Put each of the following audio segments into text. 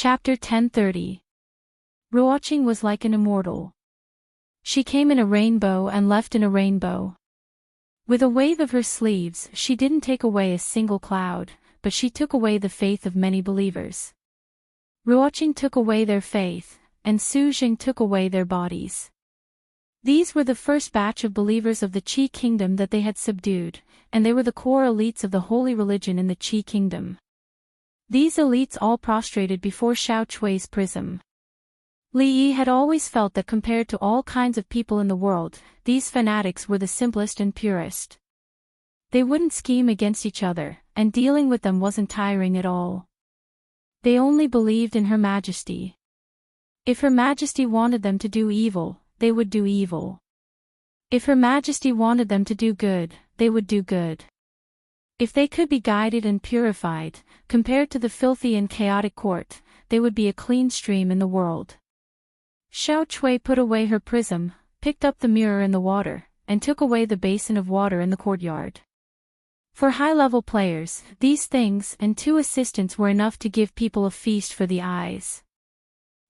Chapter 1030. Ruoqing was like an immortal. She came in a rainbow and left in a rainbow. With a wave of her sleeves, she didn't take away a single cloud, but she took away the faith of many believers. Ruoqing took away their faith, and Suzheng took away their bodies. These were the first batch of believers of the Qi kingdom that they had subdued, and they were the core elites of the holy religion in the Qi kingdom. These elites all prostrated before Xiao Chui's prism. Li Yi had always felt that compared to all kinds of people in the world, these fanatics were the simplest and purest. They wouldn't scheme against each other, and dealing with them wasn't tiring at all. They only believed in Her Majesty. If Her Majesty wanted them to do evil, they would do evil. If Her Majesty wanted them to do good, they would do good. If they could be guided and purified, compared to the filthy and chaotic court, they would be a clean stream in the world. Xiao Chui put away her prism, picked up the mirror in the water, and took away the basin of water in the courtyard. For high-level players, these things and 2 assistants were enough to give people a feast for the eyes.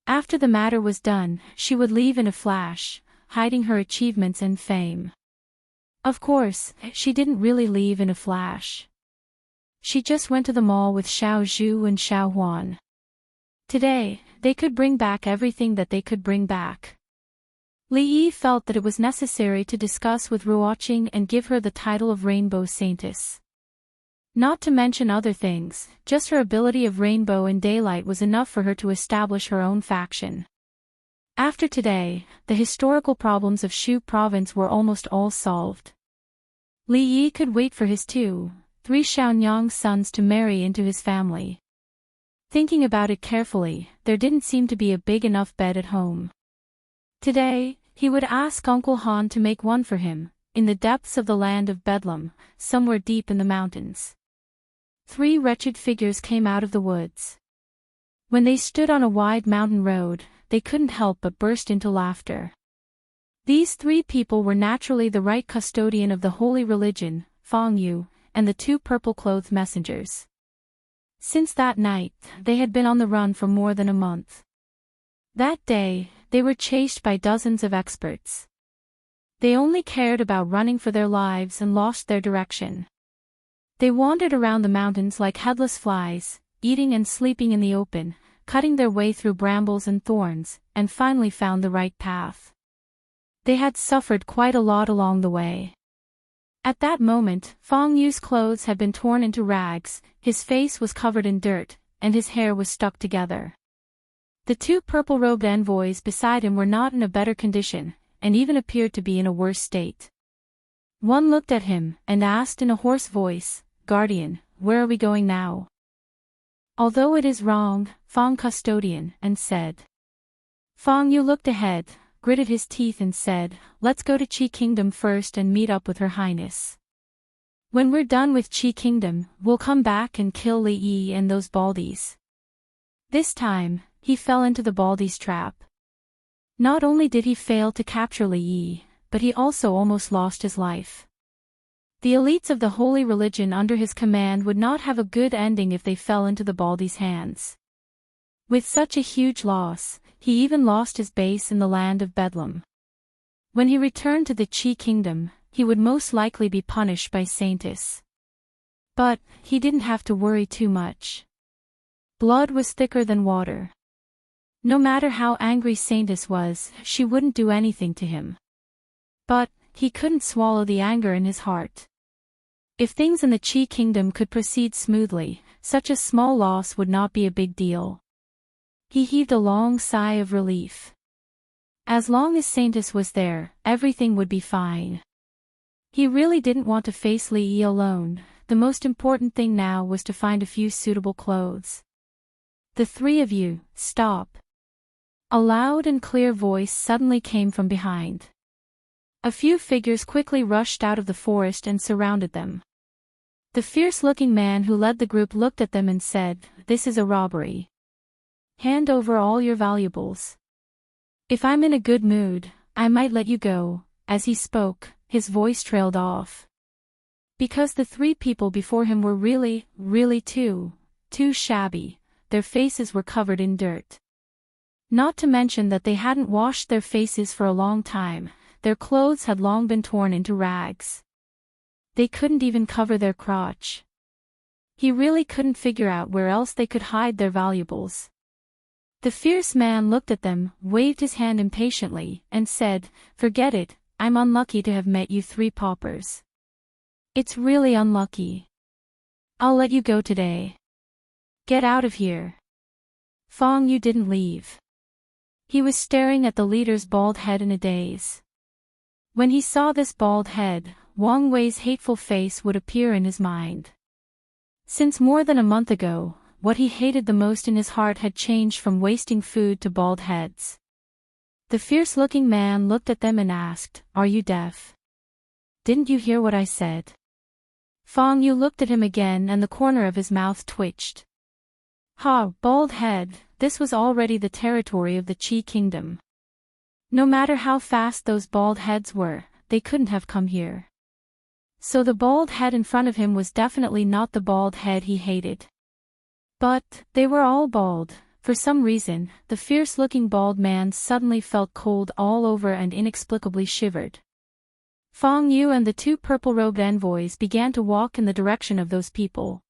After the matter was done, she would leave in a flash, hiding her achievements and fame. Of course, she didn't really leave in a flash. She just went to the mall with Xiao Zhu and Xiao Huan. Today, they could bring back everything that they could bring back. Li Yi felt that it was necessary to discuss with Ruoqing and give her the title of Rainbow Saintess. Not to mention other things, just her ability of rainbow and daylight was enough for her to establish her own faction. After today, the historical problems of Shu province were almost all solved. Li Yi could wait for his 2, 3 Xiaonyang sons to marry into his family. Thinking about it carefully, there didn't seem to be a big enough bed at home. Today, he would ask Uncle Han to make one for him, in the depths of the land of Bedlam, somewhere deep in the mountains. 3 wretched figures came out of the woods. When they stood on a wide mountain road, they couldn't help but burst into laughter. These 3 people were naturally the right custodian of the holy religion, Fang Yu, and the 2 purple-clothed messengers. Since that night, they had been on the run for more than a month. That day, they were chased by dozens of experts. They only cared about running for their lives and lost their direction. They wandered around the mountains like headless flies, eating and sleeping in the open, cutting their way through brambles and thorns, and finally found the right path. They had suffered quite a lot along the way. At that moment, Fang Yu's clothes had been torn into rags, his face was covered in dirt, and his hair was stuck together. The 2 purple-robed envoys beside him were not in a better condition, and even appeared to be in a worse state. One looked at him, and asked in a hoarse voice, "Guardian, where are we going now?" "Although it is wrong," Fang Custodian, and said. Fang Yu looked ahead, gritted his teeth and said, "Let's go to Qi Kingdom first and meet up with Her Highness. When we're done with Qi Kingdom, we'll come back and kill Li Yi and those baldies." This time, he fell into the baldies' trap. Not only did he fail to capture Li Yi, but he also almost lost his life. The elites of the holy religion under his command would not have a good ending if they fell into the baldies' hands. With such a huge loss, he even lost his base in the land of Bedlam. When he returned to the Qi Kingdom, he would most likely be punished by Saintess. But, he didn't have to worry too much. Blood was thicker than water. No matter how angry Saintess was, she wouldn't do anything to him. But, he couldn't swallow the anger in his heart. If things in the Qi Kingdom could proceed smoothly, such a small loss would not be a big deal. He heaved a long sigh of relief. As long as Saintess was there, everything would be fine. He really didn't want to face Li Yi alone. The most important thing now was to find a few suitable clothes. "The 3 of you, stop." A loud and clear voice suddenly came from behind. A few figures quickly rushed out of the forest and surrounded them. The fierce-looking man who led the group looked at them and said, "This is a robbery. Hand over all your valuables. If I'm in a good mood, I might let you go." As he spoke, his voice trailed off. Because the 3 people before him were really too shabby, their faces were covered in dirt. Not to mention that they hadn't washed their faces for a long time, their clothes had long been torn into rags. They couldn't even cover their crotch. He really couldn't figure out where else they could hide their valuables. The fierce man looked at them, waved his hand impatiently, and said, "Forget it, I'm unlucky to have met you three paupers. It's really unlucky. I'll let you go today. Get out of here." Fong Yu didn't leave. He was staring at the leader's bald head in a daze. When he saw this bald head, Wang Wei's hateful face would appear in his mind. Since more than a month ago, what he hated the most in his heart had changed from wasting food to bald heads. The fierce-looking man looked at them and asked, "Are you deaf? Didn't you hear what I said?" Fong Yu looked at him again and the corner of his mouth twitched. Ha, bald head, this was already the territory of the Qi kingdom. No matter how fast those bald heads were, they couldn't have come here. So the bald head in front of him was definitely not the bald head he hated. But they were all bald. For some reason, the fierce-looking bald man suddenly felt cold all over and inexplicably shivered. Fong Yu and the two purple-robed envoys began to walk in the direction of those people.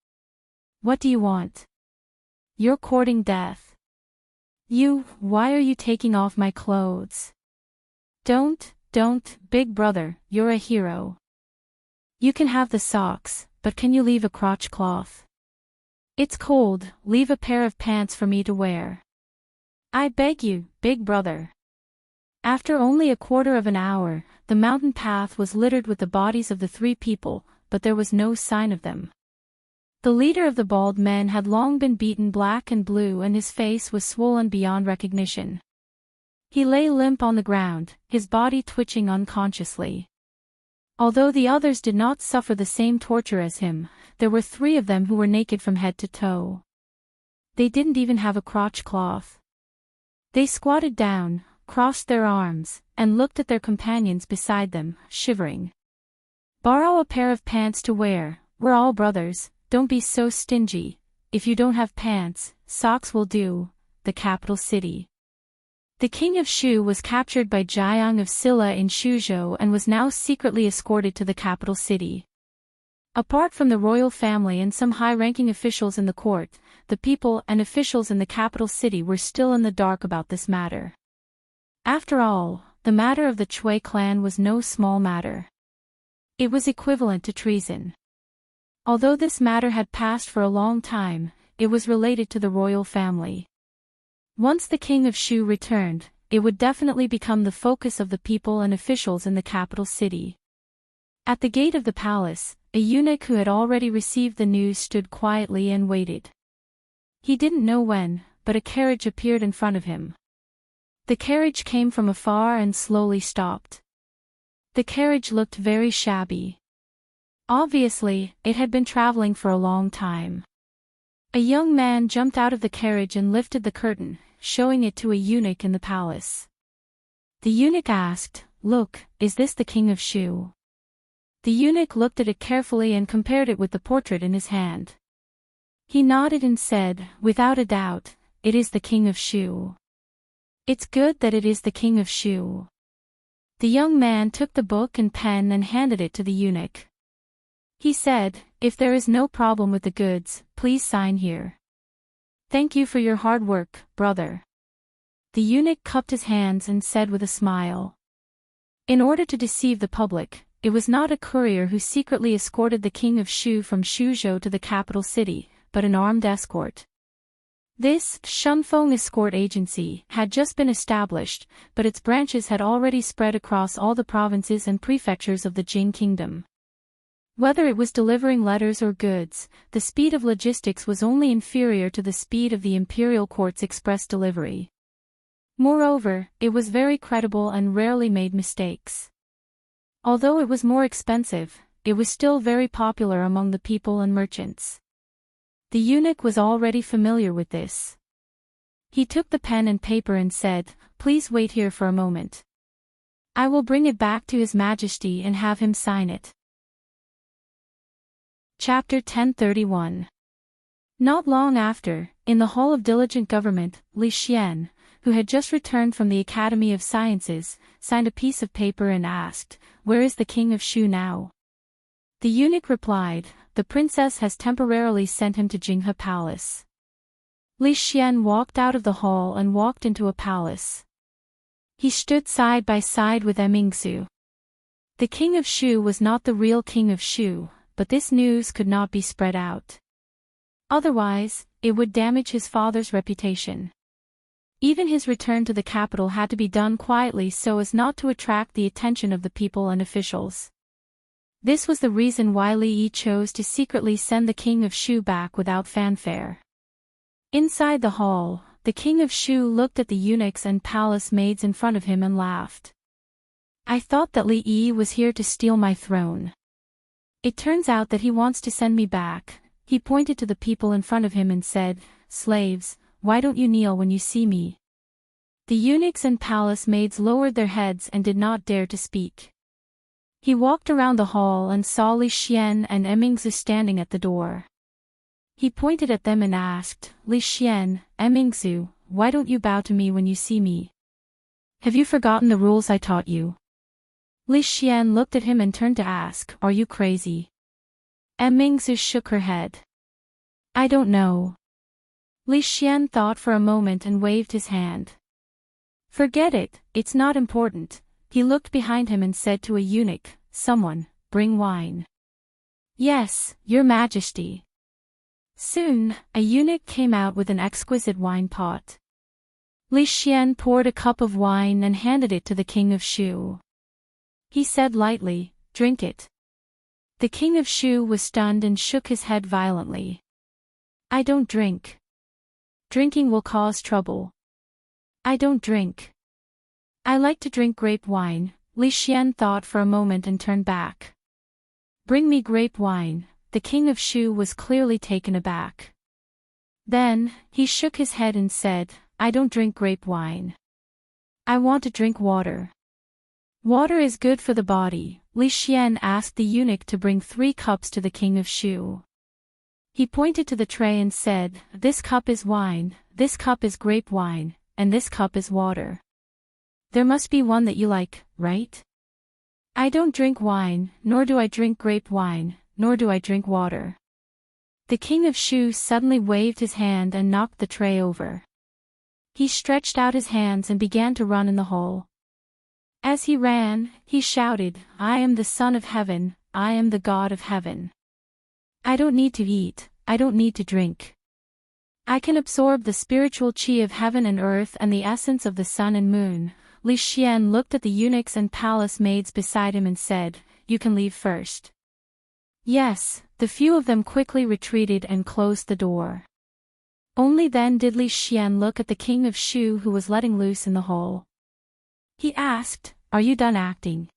"What do you want? You're courting death. Why are you taking off my clothes? Don't, big brother, you're a hero. You can have the socks, but can you leave a crotch cloth? It's cold, leave a pair of pants for me to wear. I beg you, big brother." After only a quarter of an hour, the mountain path was littered with the bodies of the three people, but there was no sign of them. The leader of the bald men had long been beaten black and blue and his face was swollen beyond recognition. He lay limp on the ground, his body twitching unconsciously. Although the others did not suffer the same torture as him, there were three of them who were naked from head to toe. They didn't even have a crotch cloth. They squatted down, crossed their arms, and looked at their companions beside them, shivering. "Borrow a pair of pants to wear, we're all brothers, don't be so stingy. If you don't have pants, socks will do." The capital city. The king of Shu was captured by Jiang of Silla in Shuzhou and was now secretly escorted to the capital city. Apart from the royal family and some high-ranking officials in the court, the people and officials in the capital city were still in the dark about this matter. After all, the matter of the Chui clan was no small matter. It was equivalent to treason. Although this matter had passed for a long time, it was related to the royal family. Once the king of Shu returned, it would definitely become the focus of the people and officials in the capital city. At the gate of the palace, a eunuch who had already received the news stood quietly and waited. He didn't know when, but a carriage appeared in front of him. The carriage came from afar and slowly stopped. The carriage looked very shabby. Obviously, it had been traveling for a long time. A young man jumped out of the carriage and lifted the curtain, showing it to a eunuch in the palace. The eunuch asked, "Look, is this the king of Shu?" The eunuch looked at it carefully and compared it with the portrait in his hand. He nodded and said, "Without a doubt, it is the king of Shu. It's good that it is the king of Shu." The young man took the book and pen and handed it to the eunuch. He said, "If there is no problem with the goods, please sign here. Thank you for your hard work, brother." The eunuch cupped his hands and said with a smile. In order to deceive the public, it was not a courier who secretly escorted the king of Shu from Shuzhou to the capital city, but an armed escort. This Shunfeng escort agency had just been established, but its branches had already spread across all the provinces and prefectures of the Jing kingdom. Whether it was delivering letters or goods, the speed of logistics was only inferior to the speed of the imperial court's express delivery. Moreover, it was very credible and rarely made mistakes. Although it was more expensive, it was still very popular among the people and merchants. The eunuch was already familiar with this. He took the pen and paper and said, "Please wait here for a moment. I will bring it back to His Majesty and have him sign it." Chapter 1031. Not long after, in the hall of diligent government, Li Xian, who had just returned from the Academy of Sciences, signed a piece of paper and asked, "Where is the king of Shu now?" The eunuch replied, "The princess has temporarily sent him to Jinghe Palace." Li Xian walked out of the hall and walked into a palace. He stood side by side with Emingsu. The king of Shu was not the real king of Shu, but this news could not be spread out. Otherwise, it would damage his father's reputation. Even his return to the capital had to be done quietly so as not to attract the attention of the people and officials. This was the reason why Li Yi chose to secretly send the king of Shu back without fanfare. Inside the hall, the king of Shu looked at the eunuchs and palace maids in front of him and laughed. "I thought that Li Yi was here to steal my throne. It turns out that he wants to send me back." He pointed to the people in front of him and said, "Slaves, why don't you kneel when you see me?" The eunuchs and palace maids lowered their heads and did not dare to speak. He walked around the hall and saw Li Xian and Emingsu standing at the door. He pointed at them and asked, "Li Xian, Emingsu, why don't you bow to me when you see me? Have you forgotten the rules I taught you?" Li Xian looked at him and turned to ask, "Are you crazy?" Emingsu shook her head. "I don't know." Li Xian thought for a moment and waved his hand. "Forget it, it's not important." He looked behind him and said to a eunuch, "Someone, bring wine." "Yes, your majesty." Soon, a eunuch came out with an exquisite wine pot. Li Xian poured a cup of wine and handed it to the king of Shu. He said lightly, "Drink it." The king of Shu was stunned and shook his head violently. "I don't drink. Drinking will cause trouble. I don't drink. I like to drink grape wine." Li Xian thought for a moment and turned back. "Bring me grape wine." The king of Shu was clearly taken aback. Then, he shook his head and said, "I don't drink grape wine. I want to drink water." "Water is good for the body." Li Xian asked the eunuch to bring 3 cups to the king of Shu. He pointed to the tray and said, "This cup is wine, this cup is grape wine, and this cup is water. There must be one that you like, right? I don't drink wine, nor do I drink grape wine, nor do I drink water." The king of Shu suddenly waved his hand and knocked the tray over. He stretched out his hands and began to run in the hall. As he ran, he shouted, "I am the Son of Heaven, I am the God of Heaven. I don't need to eat, I don't need to drink. I can absorb the spiritual chi of heaven and earth and the essence of the sun and moon." Li Xian looked at the eunuchs and palace maids beside him and said, "You can leave first." Yes, the few of them quickly retreated and closed the door. Only then did Li Xian look at the king of Shu who was letting loose in the hall. He asked, "Are you done acting?"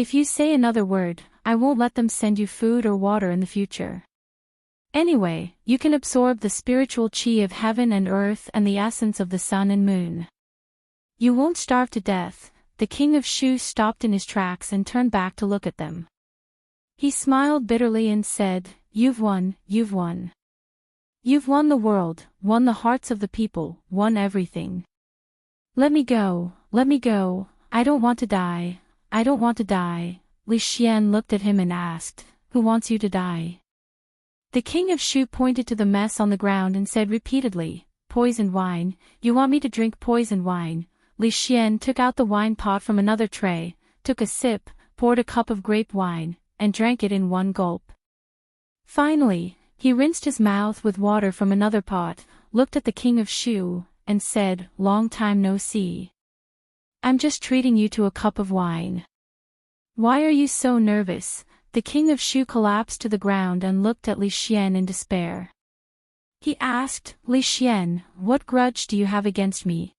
If you say another word, I won't let them send you food or water in the future. Anyway, you can absorb the spiritual chi of heaven and earth and the essence of the sun and moon. You won't starve to death." The king of Shu stopped in his tracks and turned back to look at them. He smiled bitterly and said, "You've won, you've won. You've won the world, won the hearts of the people, won everything. Let me go, let me go, I don't want to die, I don't want to die." Li Xian looked at him and asked, "Who wants you to die?" The king of Shu pointed to the mess on the ground and said repeatedly, "Poisoned wine, you want me to drink poisoned wine." Li Xian took out the wine pot from another tray, took a sip, poured a cup of grape wine, and drank it in one gulp. Finally, he rinsed his mouth with water from another pot, looked at the king of Shu, and said, "Long time no see. I'm just treating you to a cup of wine. Why are you so nervous?" The king of Shu collapsed to the ground and looked at Li Xian in despair. He asked, "Li Xian, what grudge do you have against me?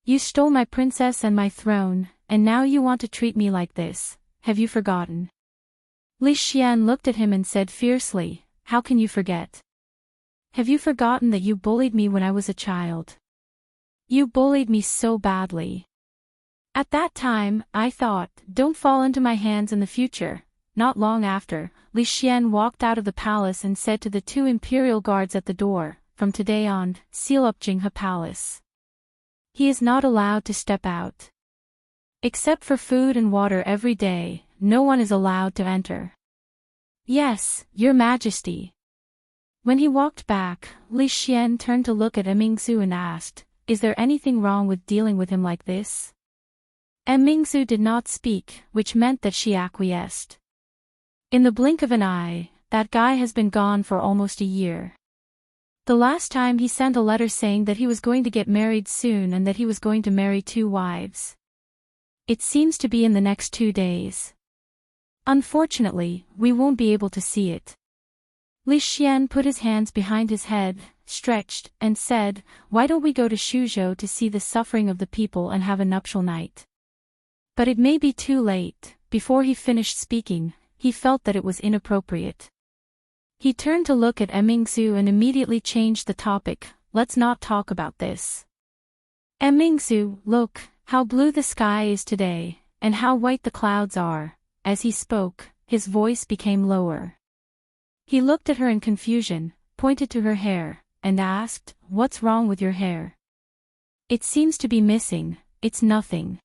You stole my princess and my throne, and now you want to treat me like this. Have you forgotten?" Li Xian looked at him and said fiercely, "How can you forget? Have you forgotten that you bullied me when I was a child? You bullied me so badly. At that time, I thought, don't fall into my hands in the future." Not long after, Li Xian walked out of the palace and said to the two imperial guards at the door, "From today on, seal up Jinghe Palace. He is not allowed to step out. Except for food and water every day, no one is allowed to enter." "Yes, Your Majesty." When he walked back, Li Xian turned to look at Mingzu and asked, "Is there anything wrong with dealing with him like this?" Mingzu did not speak, which meant that she acquiesced. "In the blink of an eye, that guy has been gone for almost a year. The last time he sent a letter saying that he was going to get married soon and that he was going to marry 2 wives. It seems to be in the next 2 days. Unfortunately, we won't be able to see it." Li Xian put his hands behind his head, stretched, and said, "Why don't we go to Shuzhou to see the suffering of the people and have a nuptial night?" But it may be too late. Before he finished speaking, he felt that it was inappropriate. He turned to look at Mingzu and immediately changed the topic. "Let's not talk about this. Mingzu, look, how blue the sky is today, and how white the clouds are." As he spoke, his voice became lower. He looked at her in confusion, pointed to her hair, and asked, "What's wrong with your hair?" "It seems to be missing." "It's nothing."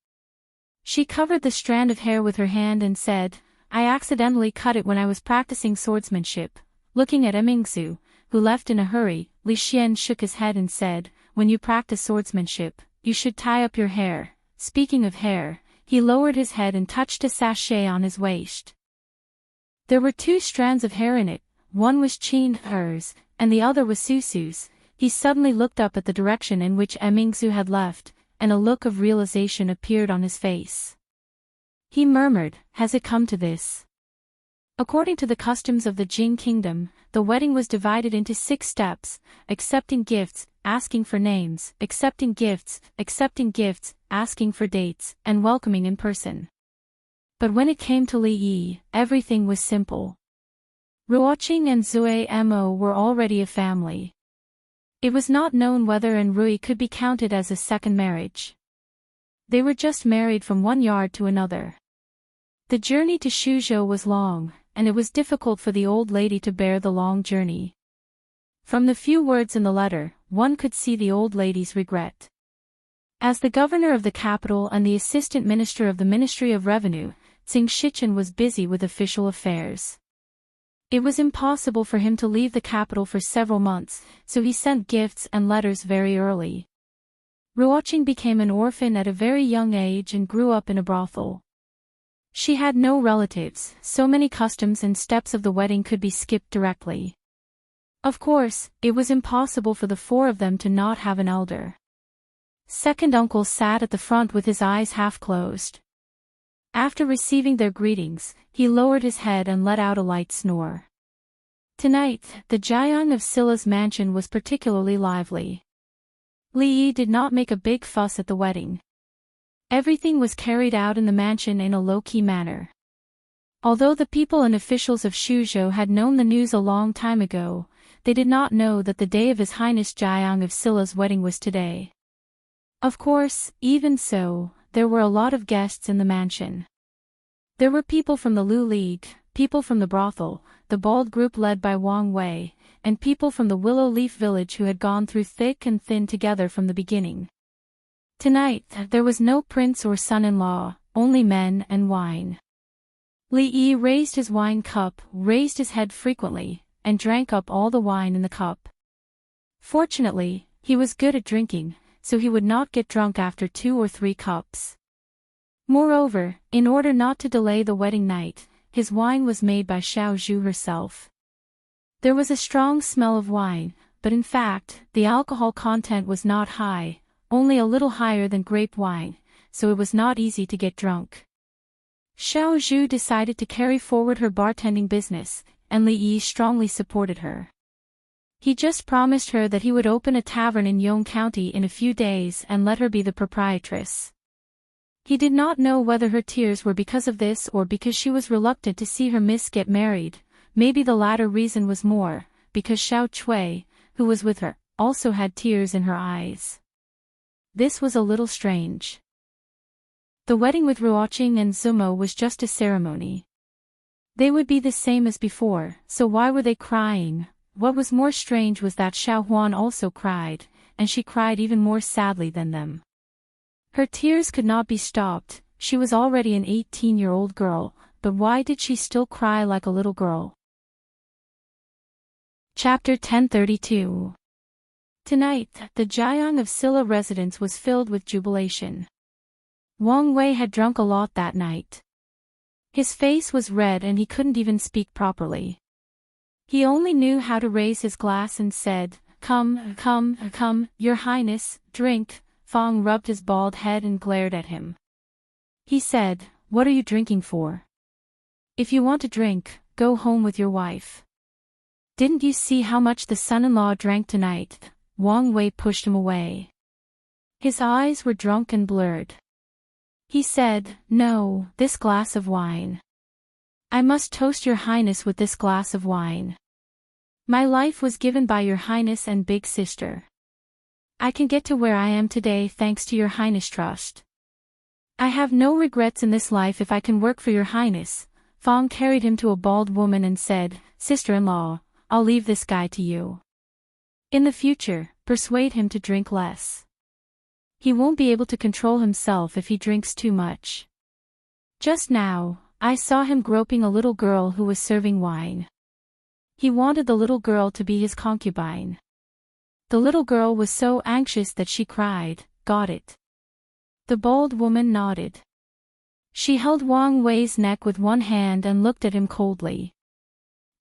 She covered the strand of hair with her hand and said, "I accidentally cut it when I was practicing swordsmanship." Looking at Mingzu, who left in a hurry, Li Xian shook his head and said, "When you practice swordsmanship, you should tie up your hair." Speaking of hair, he lowered his head and touched a sachet on his waist. There were 2 strands of hair in it. One was hers, and the other was Susu's. He suddenly looked up at the direction in which Mingzu had left, and a look of realization appeared on his face. He murmured, "Has it come to this?" According to the customs of the Jing kingdom, the wedding was divided into 6 steps: accepting gifts, asking for names, accepting gifts, asking for dates, and welcoming in person. But when it came to Li Yi, everything was simple. Ruoqing and Zui Mo were already a family. It was not known whether Rui could be counted as a second marriage. They were just married from one yard to another. The journey to Shuzhou was long, and it was difficult for the old lady to bear the long journey. From the few words in the letter, one could see the old lady's regret. As the governor of the capital and the assistant minister of the Ministry of Revenue, Tsing Shichen was busy with official affairs. It was impossible for him to leave the capital for several months, so he sent gifts and letters very early. Ruoqing became an orphan at a very young age and grew up in a brothel. She had no relatives, so many customs and steps of the wedding could be skipped directly. Of course, it was impossible for the 4 of them to not have an elder. Second uncle sat at the front with his eyes half closed. After receiving their greetings, he lowered his head and let out a light snore. Tonight, the Jiang of Sila's mansion was particularly lively. Li Yi did not make a big fuss at the wedding. Everything was carried out in the mansion in a low-key manner. Although the people and officials of Shuzhou had known the news a long time ago, they did not know that the day of His Highness Jiang of Sila's wedding was today. Of course, even so, there were a lot of guests in the mansion. There were people from the Lu League, people from the brothel, the bald group led by Wang Wei, and people from the Willow Leaf Village who had gone through thick and thin together from the beginning. Tonight, there was no prince or son-in-law, only men and wine. Li Yi raised his wine cup, raised his head frequently, and drank up all the wine in the cup. Fortunately, he was good at drinking, so he would not get drunk after 2 or 3 cups. Moreover, in order not to delay the wedding night, his wine was made by Xiao Zhu herself. There was a strong smell of wine, but in fact, the alcohol content was not high, only a little higher than grape wine, so it was not easy to get drunk. Xiao Zhu decided to carry forward her bartending business, and Li Yi strongly supported her. He just promised her that he would open a tavern in Yong County in a few days and let her be the proprietress. He did not know whether her tears were because of this or because she was reluctant to see her miss get married. Maybe the latter reason was more, because Xiao Cui, who was with her, also had tears in her eyes. This was a little strange. The wedding with Ruoqing and Zumo was just a ceremony. They would be the same as before, so why were they crying? What was more strange was that Xiao Huan also cried, and she cried even more sadly than them. Her tears could not be stopped. She was already an 18-year-old girl, but why did she still cry like a little girl? Chapter 1032. Tonight, the Jiang of Silla residence was filled with jubilation. Wang Wei had drunk a lot that night. His face was red and he couldn't even speak properly. He only knew how to raise his glass and said, "Come, come, come, Your Highness, drink." Fong rubbed his bald head and glared at him. He said, "What are you drinking for? If you want to drink, go home with your wife. Didn't you see how much the son-in-law drank tonight?" Wang Wei pushed him away. His eyes were drunk and blurred. He said, "No, this glass of wine. I must toast Your Highness with this glass of wine. My life was given by Your Highness and big sister. I can get to where I am today thanks to Your Highness' trust. I have no regrets in this life if I can work for Your Highness." Fong carried him to a bald woman and said, "Sister-in-law, I'll leave this guy to you. In the future, persuade him to drink less. He won't be able to control himself if he drinks too much. Just now, I saw him groping a little girl who was serving wine. He wanted the little girl to be his concubine. The little girl was so anxious that she cried." "Got it." The bald woman nodded. She held Wang Wei's neck with one hand and looked at him coldly.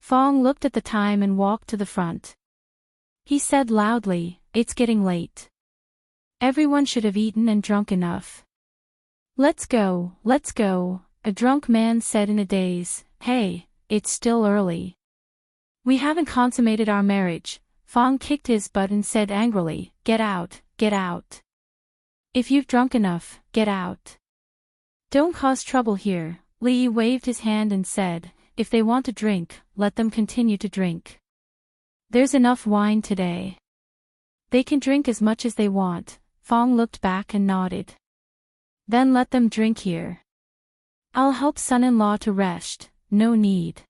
Fong looked at the time and walked to the front. He said loudly, "It's getting late. Everyone should have eaten and drunk enough. Let's go, let's go," a drunk man said in a daze. "Hey, it's still early. We haven't consummated our marriage." Fong kicked his butt and said angrily, "Get out, get out. If you've drunk enough, get out. Don't cause trouble here." Li Yi waved his hand and said, "If they want to drink, let them continue to drink. There's enough wine today. They can drink as much as they want." Fong looked back and nodded. "Then let them drink here. I'll help son-in-law to rest, no need."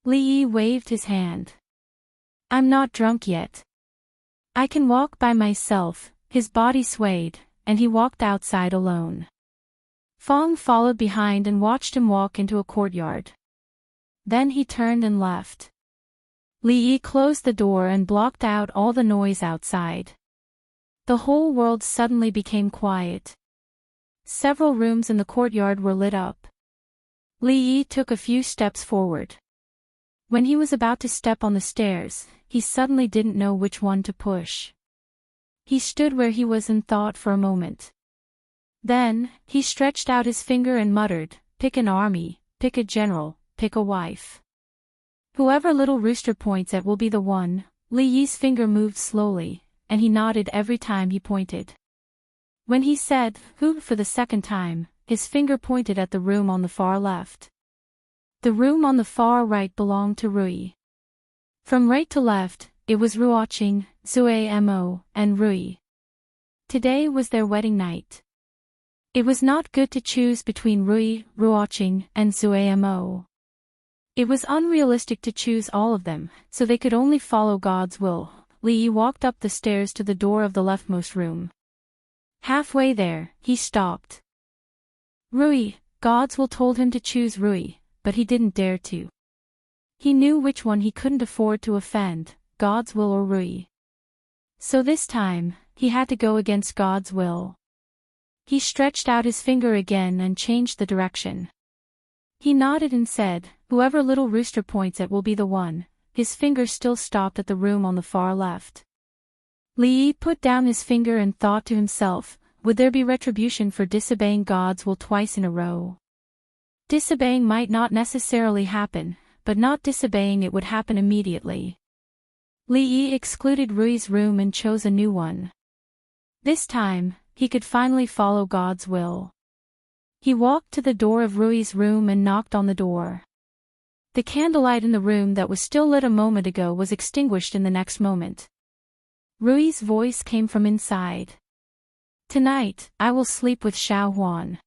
Li Yi waved his hand. "I'm not drunk yet. I can walk by myself." His body swayed, and he walked outside alone. Fong followed behind and watched him walk into a courtyard. Then he turned and left. Li Yi closed the door and blocked out all the noise outside. The whole world suddenly became quiet. Several rooms in the courtyard were lit up. Li Yi took a few steps forward. When he was about to step on the stairs, he suddenly didn't know which one to push. He stood where he was and thought for a moment. Then, he stretched out his finger and muttered, "Pick an army, pick a general, pick a wife. Whoever little rooster points at will be the one." Li Yi's finger moved slowly, and he nodded every time he pointed. When he said, "Who?" for the second time, his finger pointed at the room on the far left. The room on the far right belonged to Rui. From right to left, it was Ruoqing, Zui Mo, and Rui. Today was their wedding night. It was not good to choose between Rui, Ruoqing, and Zui Mo. It was unrealistic to choose all of them, so they could only follow God's will. Li Yi walked up the stairs to the door of the leftmost room. Halfway there, he stopped. Rui, God's will told him to choose Rui, but he didn't dare to. He knew which one he couldn't afford to offend, God's will or Rui. So this time, he had to go against God's will. He stretched out his finger again and changed the direction. He nodded and said, "Whoever little rooster points at will be the one." His finger still stopped at the room on the far left. Li Yi put down his finger and thought to himself, would there be retribution for disobeying God's will twice in a row? Disobeying might not necessarily happen, but not disobeying it would happen immediately. Li Yi excluded Rui's room and chose a new one. This time, he could finally follow God's will. He walked to the door of Rui's room and knocked on the door. The candlelight in the room that was still lit a moment ago was extinguished in the next moment. Rui's voice came from inside. "Tonight, I will sleep with Xiao Huan.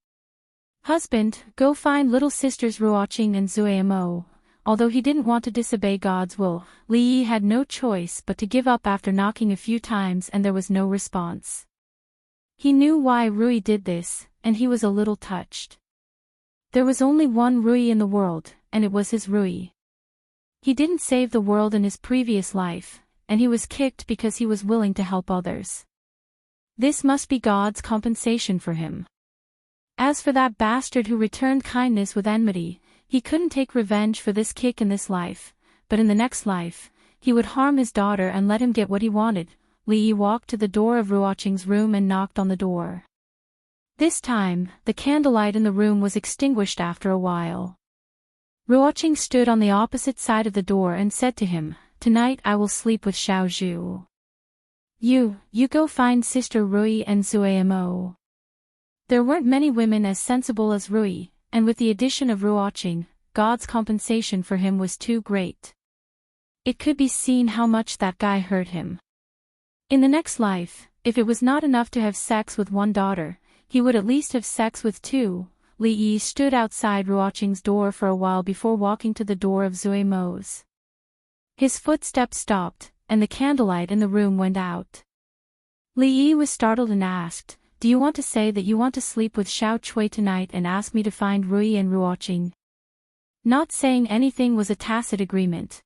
Husband, go find little sisters Ruoqing and Zuamo. Although he didn't want to disobey God's will, Li Yi had no choice but to give up after knocking a few times and there was no response. He knew why Rui did this, and he was a little touched. There was only one Rui in the world, and it was his Rui. He didn't save the world in his previous life, and he was kicked because he was willing to help others. This must be God's compensation for him. As for that bastard who returned kindness with enmity, he couldn't take revenge for this kick in this life, but in the next life, he would harm his daughter and let him get what he wanted. Li Yi walked to the door of Ruoqing's room and knocked on the door. This time, the candlelight in the room was extinguished after a while. Ruoqing stood on the opposite side of the door and said to him, "Tonight I will sleep with Xiao Zhu. You go find Sister Rui and Zuamo." There weren't many women as sensible as Rui, and with the addition of Ruoqing, God's compensation for him was too great. It could be seen how much that guy hurt him. In the next life, if it was not enough to have sex with one daughter, he would at least have sex with two. Li Yi stood outside Ruoqing's door for a while before walking to the door of Zuamo's. His footsteps stopped, and the candlelight in the room went out. Li Yi was startled and asked, "Do you want to say that you want to sleep with Xiao Chui tonight and ask me to find Rui and Ruoqing?" Not saying anything was a tacit agreement.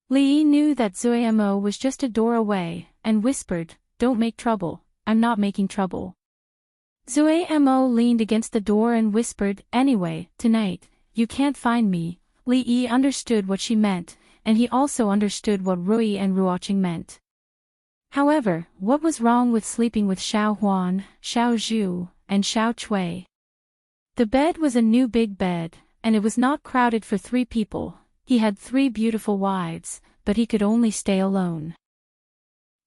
Li Yi knew that Zuamo was just a door away, and whispered, "Don't make trouble, I'm not making trouble." Zuamo leaned against the door and whispered, "Anyway, tonight, you can't find me." Li Yi understood what she meant, and he also understood what Rui and Ruoqing meant. However, what was wrong with sleeping with Xiao Huan, Xiao Zhu, and Xiao Chui? The bed was a new big bed, and it was not crowded for 3 people. He had 3 beautiful wives, but he could only stay alone.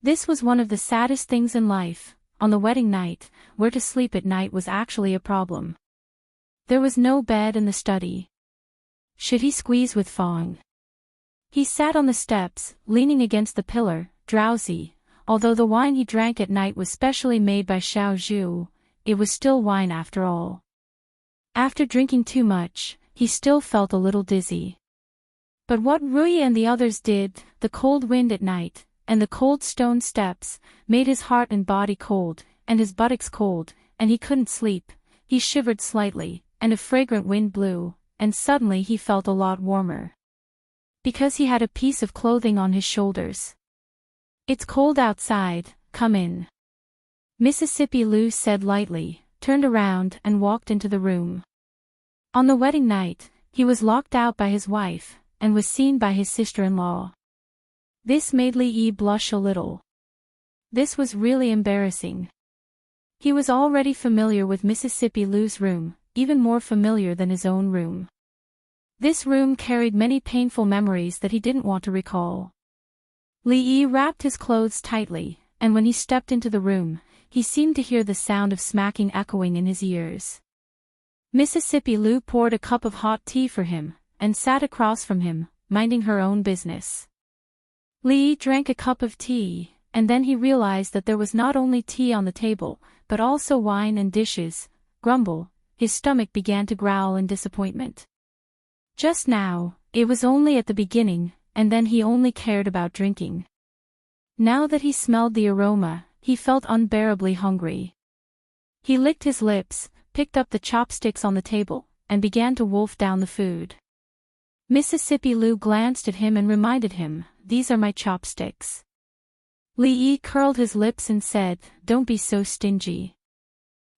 This was one of the saddest things in life. On the wedding night, where to sleep at night was actually a problem. There was no bed in the study. Should he squeeze with Fong? He sat on the steps, leaning against the pillar, drowsy. Although the wine he drank at night was specially made by Xiao Zhu, it was still wine after all. After drinking too much, he still felt a little dizzy. But what Rui and the others did, the cold wind at night, and the cold stone steps, made his heart and body cold, and his buttocks cold, and he couldn't sleep. He shivered slightly, and a fragrant wind blew, and suddenly he felt a lot warmer. Because he had a piece of clothing on his shoulders. "It's cold outside, come in." Mississippi Lu said lightly, turned around and walked into the room. On the wedding night, he was locked out by his wife, and was seen by his sister-in-law. This made Li Yi blush a little. This was really embarrassing. He was already familiar with Mississippi Lu's room, even more familiar than his own room. This room carried many painful memories that he didn't want to recall. Li Yi wrapped his clothes tightly, and when he stepped into the room, he seemed to hear the sound of smacking echoing in his ears. Mississippi Lu poured a cup of hot tea for him, and sat across from him, minding her own business. Li Yi drank a cup of tea, and then he realized that there was not only tea on the table, but also wine and dishes. Grumble, his stomach began to growl in disappointment. Just now, it was only at the beginning, and then he only cared about drinking. Now that he smelled the aroma, he felt unbearably hungry. He licked his lips, picked up the chopsticks on the table, and began to wolf down the food. Mississippi Lu glanced at him and reminded him, "These are my chopsticks." Li Yi curled his lips and said, "Don't be so stingy.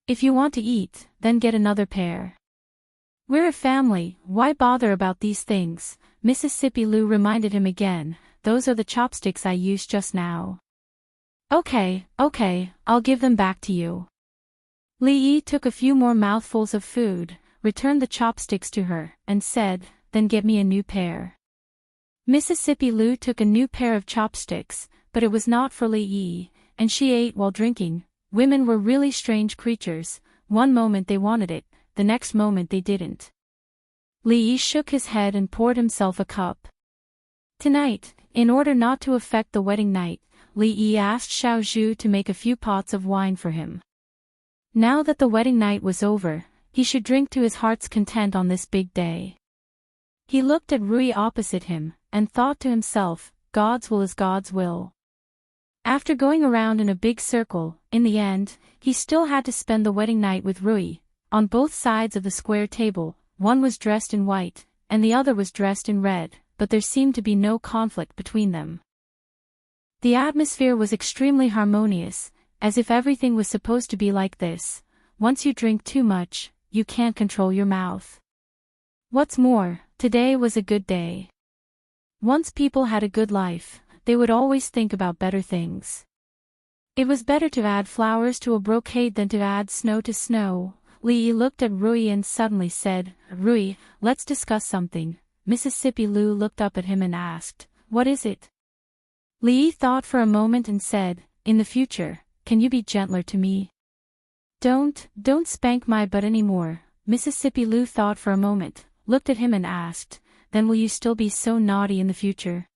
If you want to eat, then get another pair. We're a family, why bother about these things?" Mississippi Lu reminded him again, "Those are the chopsticks I used just now." Okay, I'll give them back to you." Li Yi took a few more mouthfuls of food, returned the chopsticks to her, and said, "Then get me a new pair." Mississippi Lu took a new pair of chopsticks, but it was not for Li Yi, and she ate while drinking. Women were really strange creatures. One moment they wanted it, the next moment they didn't. Li Yi shook his head and poured himself a cup. Tonight, in order not to affect the wedding night, Li Yi asked Xiao Zhu to make a few pots of wine for him. Now that the wedding night was over, he should drink to his heart's content on this big day. He looked at Rui opposite him, and thought to himself, God's will is God's will. After going around in a big circle, in the end, he still had to spend the wedding night with Rui. On both sides of the square table, one was dressed in white, and the other was dressed in red, but there seemed to be no conflict between them. The atmosphere was extremely harmonious, as if everything was supposed to be like this. Once you drink too much, you can't control your mouth. What's more, today was a good day. Once people had a good life, they would always think about better things. It was better to add flowers to a brocade than to add snow to snow. Li looked at Rui and suddenly said, Rui, let's discuss something. Mississippi Lu looked up at him and asked, what is it? Li thought for a moment and said, in the future, can you be gentler to me? Don't spank my butt anymore. Mississippi Lu thought for a moment, looked at him and asked, then will you still be so naughty in the future?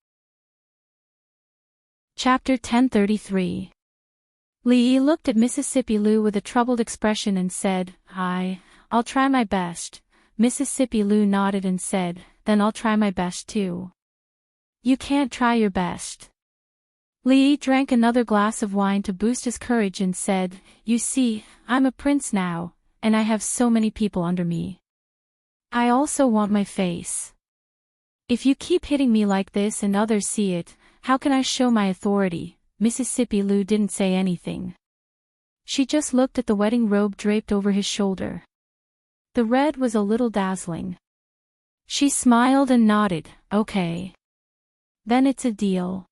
Chapter 1033. Li looked at Mississippi Lu with a troubled expression and said, I'll try my best. Mississippi Lu nodded and said, then I'll try my best too. You can't try your best. Li drank another glass of wine to boost his courage and said, you see, I'm a prince now, and I have so many people under me. I also want my face. If you keep hitting me like this and others see it, how can I show my authority? Mississippi Lu didn't say anything. She just looked at the wedding robe draped over his shoulder. The red was a little dazzling. She smiled and nodded, okay. Then it's a deal.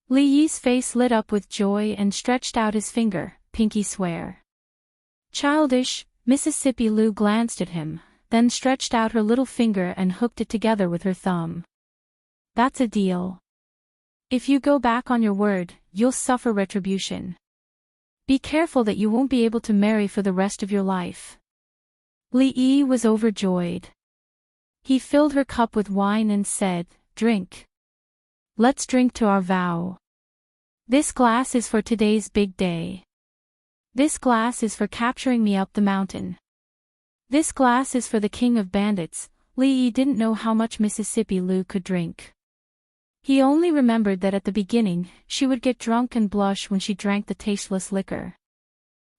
Li Yi's face lit up with joy and stretched out his finger, pinky swear. Childish, Mississippi Lu glanced at him, then stretched out her little finger and hooked it together with her thumb. That's a deal. If you go back on your word, you'll suffer retribution. Be careful that you won't be able to marry for the rest of your life. Li Yi was overjoyed. He filled her cup with wine and said, drink. Let's drink to our vow. This glass is for today's big day. This glass is for capturing me up the mountain. This glass is for the king of bandits. Li Yi didn't know how much Mississippi Lu could drink. He only remembered that at the beginning, she would get drunk and blush when she drank the tasteless liquor.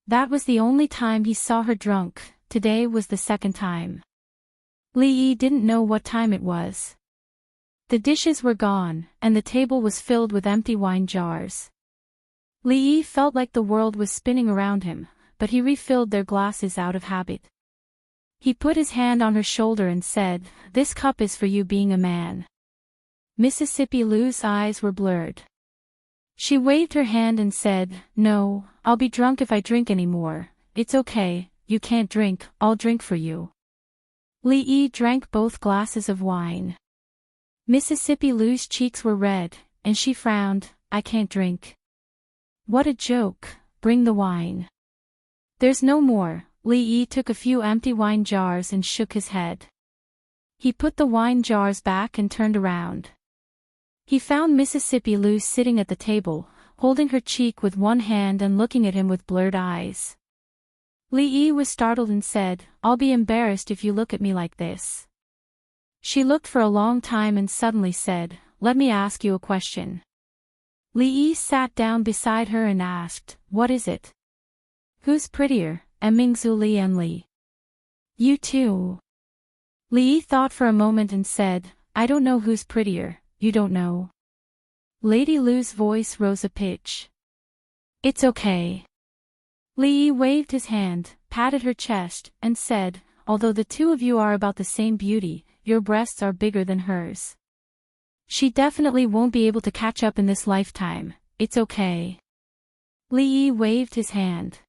That was the only time he saw her drunk. Today was the second time. Li Yi didn't know what time it was. The dishes were gone, and the table was filled with empty wine jars. Li Yi felt like the world was spinning around him, but he refilled their glasses out of habit. He put his hand on her shoulder and said, this cup is for you being a man. Mississippi Lu's eyes were blurred. She waved her hand and said, no, I'll be drunk if I drink anymore. It's okay, you can't drink, I'll drink for you. Li Yi drank both glasses of wine. Mississippi Lu's cheeks were red, and she frowned, I can't drink. What a joke, bring the wine. There's no more. Li Yi took a few empty wine jars and shook his head. He put the wine jars back and turned around. He found Mississippi Lu sitting at the table, holding her cheek with one hand and looking at him with blurred eyes. Li Yi was startled and said, I'll be embarrassed if you look at me like this. She looked for a long time and suddenly said, let me ask you a question. Li Yi sat down beside her and asked, what is it? Who's prettier, Mingzu Li and Li? You too. Li Yi thought for a moment and said, I don't know who's prettier, you don't know. Lady Lu's voice rose a pitch. It's okay. Li Yi waved his hand, patted her chest, and said, although the two of you are about the same beauty, your breasts are bigger than hers. She definitely won't be able to catch up in this lifetime, it's okay. Li Yi waved his hand.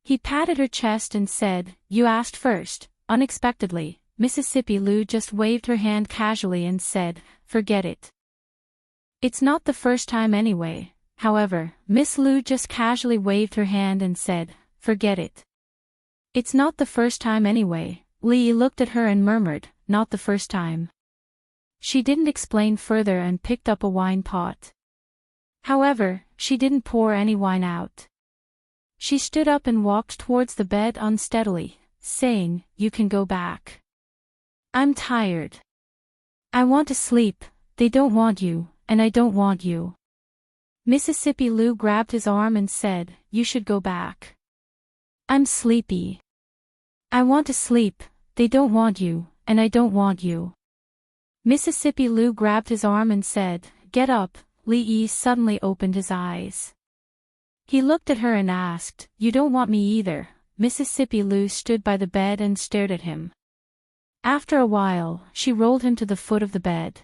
He patted her chest and said, you asked first. Unexpectedly, Mississippi Lu just waved her hand casually and said, forget it. It's not the first time anyway. However, Miss Lu just casually waved her hand and said, forget it. It's not the first time anyway. Li looked at her and murmured, not the first time. She didn't explain further and picked up a wine pot. However, she didn't pour any wine out. She stood up and walked towards the bed unsteadily, saying, "You can go back. I'm tired. I want to sleep, they don't want you, and I don't want you." Mississippi Lou grabbed his arm and said, "You should go back. I'm sleepy. I want to sleep, they don't want you, and I don't want you." Mississippi Lou grabbed his arm and said, "Get up." Lee suddenly opened his eyes. He looked at her and asked, "You don't want me either?" Mississippi Lou stood by the bed and stared at him. After a while, she rolled him to the foot of the bed.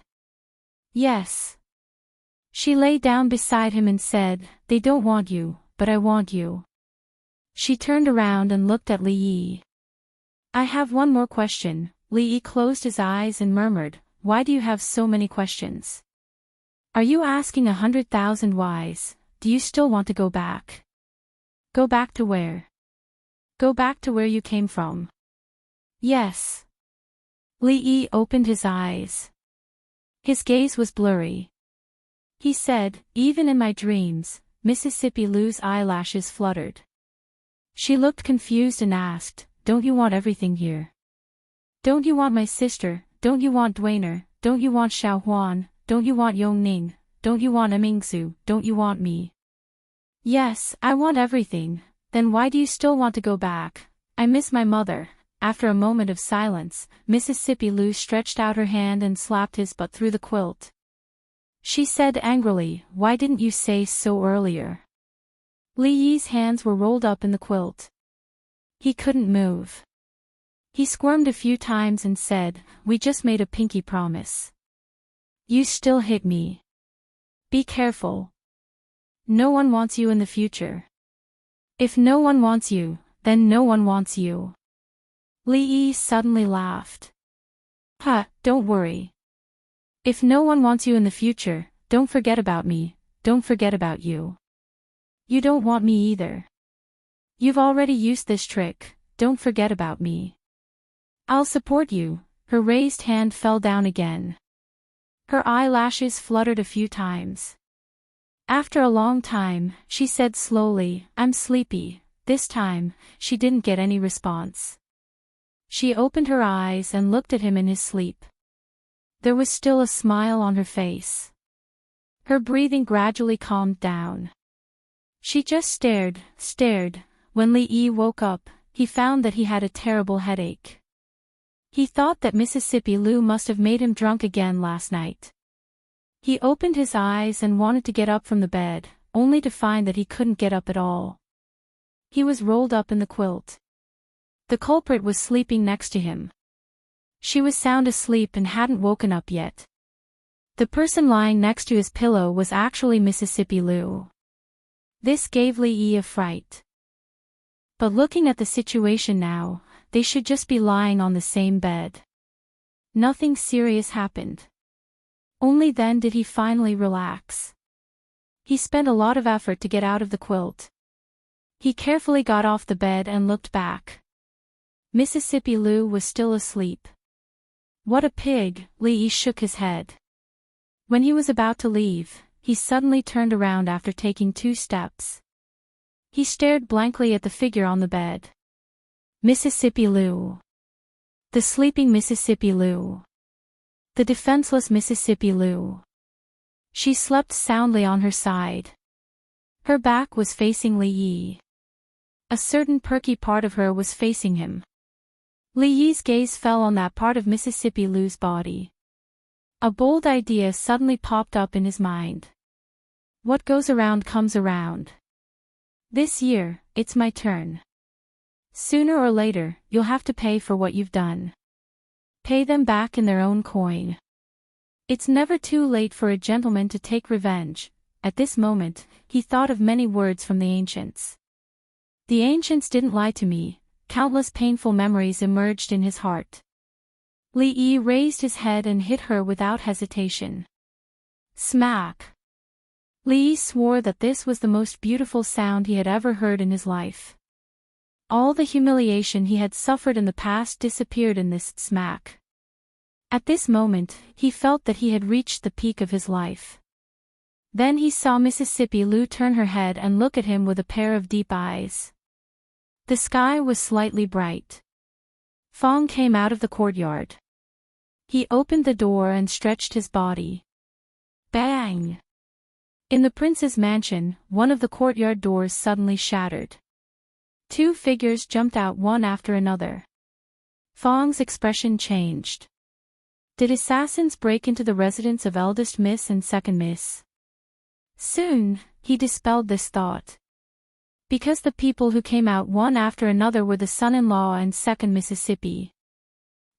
"Yes." She lay down beside him and said, "They don't want you, but I want you." She turned around and looked at Lee. "I have one more question." Lee closed his eyes and murmured, "Why do you have so many questions? Are you asking 100,000 whys? Do you still want to go back? Go back to where? Go back to where you came from." "Yes." Lee opened his eyes. His gaze was blurry. He said, "Even in my dreams." Mississippi Lou's eyelashes fluttered. She looked confused and asked, "Don't you want everything here? Don't you want my sister? Don't you want Dwayner? Don't you want Xiao Huan? Don't you want Yongning? Don't you want Mingzu? Don't you want me?" "Yes, I want everything." "Then why do you still want to go back?" "I miss my mother." After a moment of silence, Mississippi Lou stretched out her hand and slapped his butt through the quilt. She said angrily, "Why didn't you say so earlier?" Lee's hands were rolled up in the quilt. He couldn't move. He squirmed a few times and said, "We just made a pinky promise. You still hit me. Be careful. No one wants you in the future. If no one wants you, then no one wants you." Lee suddenly laughed. Don't worry. If no one wants you in the future, don't forget about me, don't forget about you. You don't want me either. You've already used this trick, don't forget about me. I'll support you." Her raised hand fell down again. Her eyelashes fluttered a few times. After a long time, she said slowly, "I'm sleepy." This time, she didn't get any response. She opened her eyes and looked at him in his sleep. There was still a smile on her face. Her breathing gradually calmed down. She just stared. When Lee woke up, he found that he had a terrible headache. He thought that Mississippi Lou must have made him drunk again last night. He opened his eyes and wanted to get up from the bed, only to find that he couldn't get up at all. He was rolled up in the quilt. The culprit was sleeping next to him. She was sound asleep and hadn't woken up yet. The person lying next to his pillow was actually Mississippi Lou. This gave Lee a fright. But looking at the situation now, they should just be lying on the same bed. Nothing serious happened. Only then did he finally relax. He spent a lot of effort to get out of the quilt. He carefully got off the bed and looked back. Mississippi Lou was still asleep. "What a pig," Lee shook his head. When he was about to leave, he suddenly turned around after taking 2 steps. He stared blankly at the figure on the bed. Mississippi Lou. The sleeping Mississippi Lou. The defenseless Mississippi Lou. She slept soundly on her side. Her back was facing Lee. A certain perky part of her was facing him. Lee's gaze fell on that part of Mississippi Lou's body. A bold idea suddenly popped up in his mind. What goes around comes around. This year, it's my turn. Sooner or later, you'll have to pay for what you've done. Pay them back in their own coin. It's never too late for a gentleman to take revenge. At this moment, he thought of many words from the ancients. The ancients didn't lie to me. Countless painful memories emerged in his heart. Lee raised his head and hit her without hesitation. Smack! Lee swore that this was the most beautiful sound he had ever heard in his life. All the humiliation he had suffered in the past disappeared in this smack. At this moment, he felt that he had reached the peak of his life. Then he saw Mississippi Lou turn her head and look at him with a pair of deep eyes. The sky was slightly bright. Fong came out of the courtyard. He opened the door and stretched his body. Bang! In the prince's mansion, one of the courtyard doors suddenly shattered. Two figures jumped out one after another. Fong's expression changed. Did assassins break into the residence of eldest miss and second miss? Soon, he dispelled this thought. Because the people who came out one after another were the son-in-law and second Mississippi.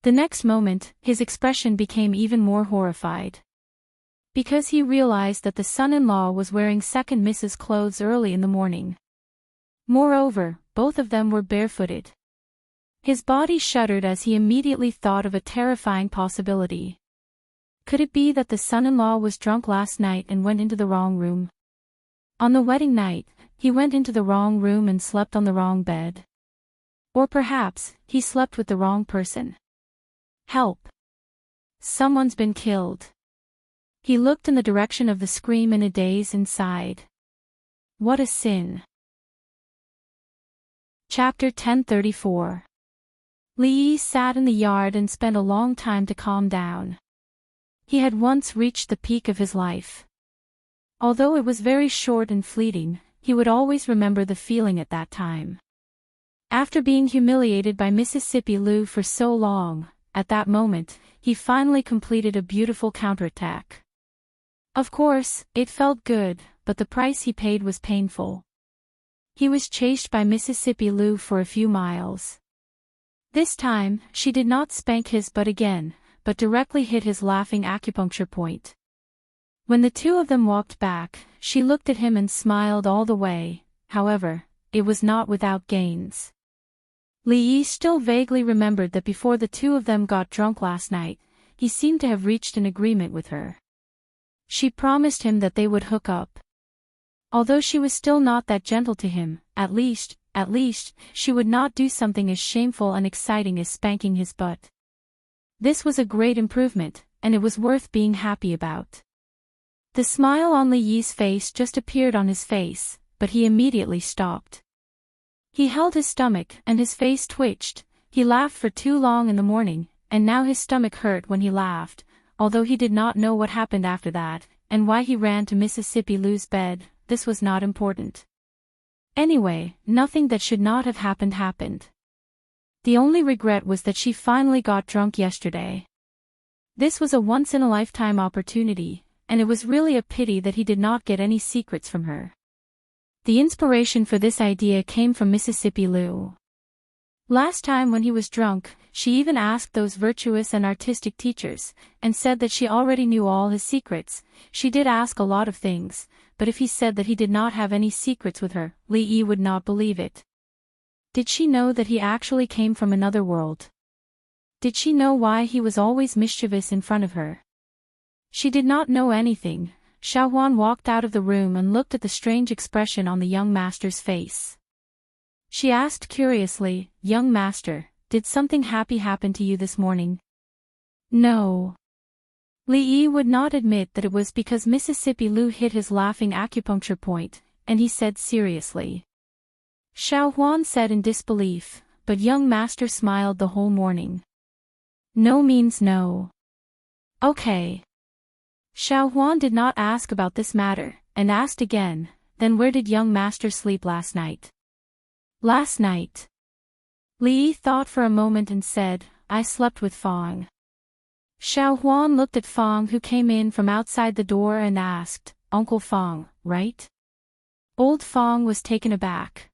The next moment, his expression became even more horrified. Because he realized that the son-in-law was wearing second Miss's clothes early in the morning. Moreover, both of them were barefooted. His body shuddered as he immediately thought of a terrifying possibility. Could it be that the son-in-law was drunk last night and went into the wrong room? On the wedding night, he went into the wrong room and slept on the wrong bed. Or perhaps, he slept with the wrong person. Help! Someone's been killed. He looked in the direction of the scream in a daze and sighed. What a sin. Chapter 1034. Li Yi sat in the yard and spent a long time to calm down. He had once reached the peak of his life. Although it was very short and fleeting, he would always remember the feeling at that time. After being humiliated by Mississippi Lu for so long, at that moment, he finally completed a beautiful counterattack. Of course, it felt good, but the price he paid was painful. He was chased by Mississippi Lu for a few miles. This time, she did not spank his butt again, but directly hit his laughing acupuncture point. When the two of them walked back, she looked at him and smiled all the way. However, it was not without gains. Li Yi still vaguely remembered that before the two of them got drunk last night, he seemed to have reached an agreement with her. She promised him that they would hook up. Although she was still not that gentle to him, at least, she would not do something as shameful and exciting as spanking his butt. This was a great improvement, and it was worth being happy about. The smile on Li Yi's face just appeared on his face, but he immediately stopped. He held his stomach and his face twitched. He laughed for too long in the morning, and now his stomach hurt when he laughed, although he did not know what happened after that, and why he ran to Mississippi Lu's bed. This was not important. Anyway, nothing that should not have happened happened. The only regret was that she finally got drunk yesterday. This was a once-in-a-lifetime opportunity, and it was really a pity that he did not get any secrets from her. The inspiration for this idea came from Mississippi Lu. Last time when he was drunk, she even asked those virtuous and artistic teachers, and said that she already knew all his secrets. She did ask a lot of things, but if he said that he did not have any secrets with her, Li Yi would not believe it. Did she know that he actually came from another world? Did she know why he was always mischievous in front of her? She did not know anything. Xiao Huan walked out of the room and looked at the strange expression on the young master's face. She asked curiously, "Young master, did something happy happen to you this morning?" No. Li Yi would not admit that it was because Mississippi Lu hit his laughing acupuncture point, and he said seriously. Xiao Huan said in disbelief, but young master smiled the whole morning. No means no. Okay. Xiao Huan did not ask about this matter, and asked again, then where did young master sleep last night? Last night. Li Yi thought for a moment and said, I slept with Fong. Xiao Huan looked at Fong, who came in from outside the door, and asked, Uncle Fong, right? Old Fong was taken aback.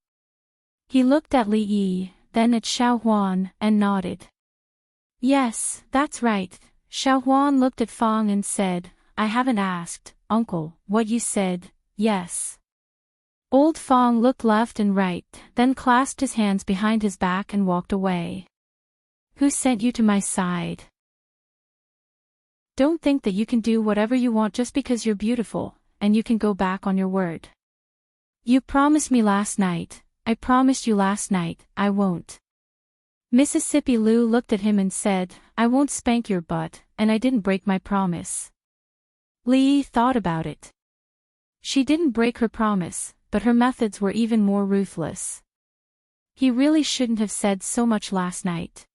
He looked at Li Yi, then at Xiao Huan, and nodded. Yes, that's right. Xiao Huan looked at Fong and said, I haven't asked, Uncle, what you said, yes. Old Fong looked left and right, then clasped his hands behind his back and walked away. Who sent you to my side? Don't think that you can do whatever you want just because you're beautiful, and you can go back on your word. You promised me last night, I promised you last night, I won't. Mississippi Lu looked at him and said, I won't spank your butt, and I didn't break my promise. Li Yi thought about it. She didn't break her promise, but her methods were even more ruthless. He really shouldn't have said so much last night.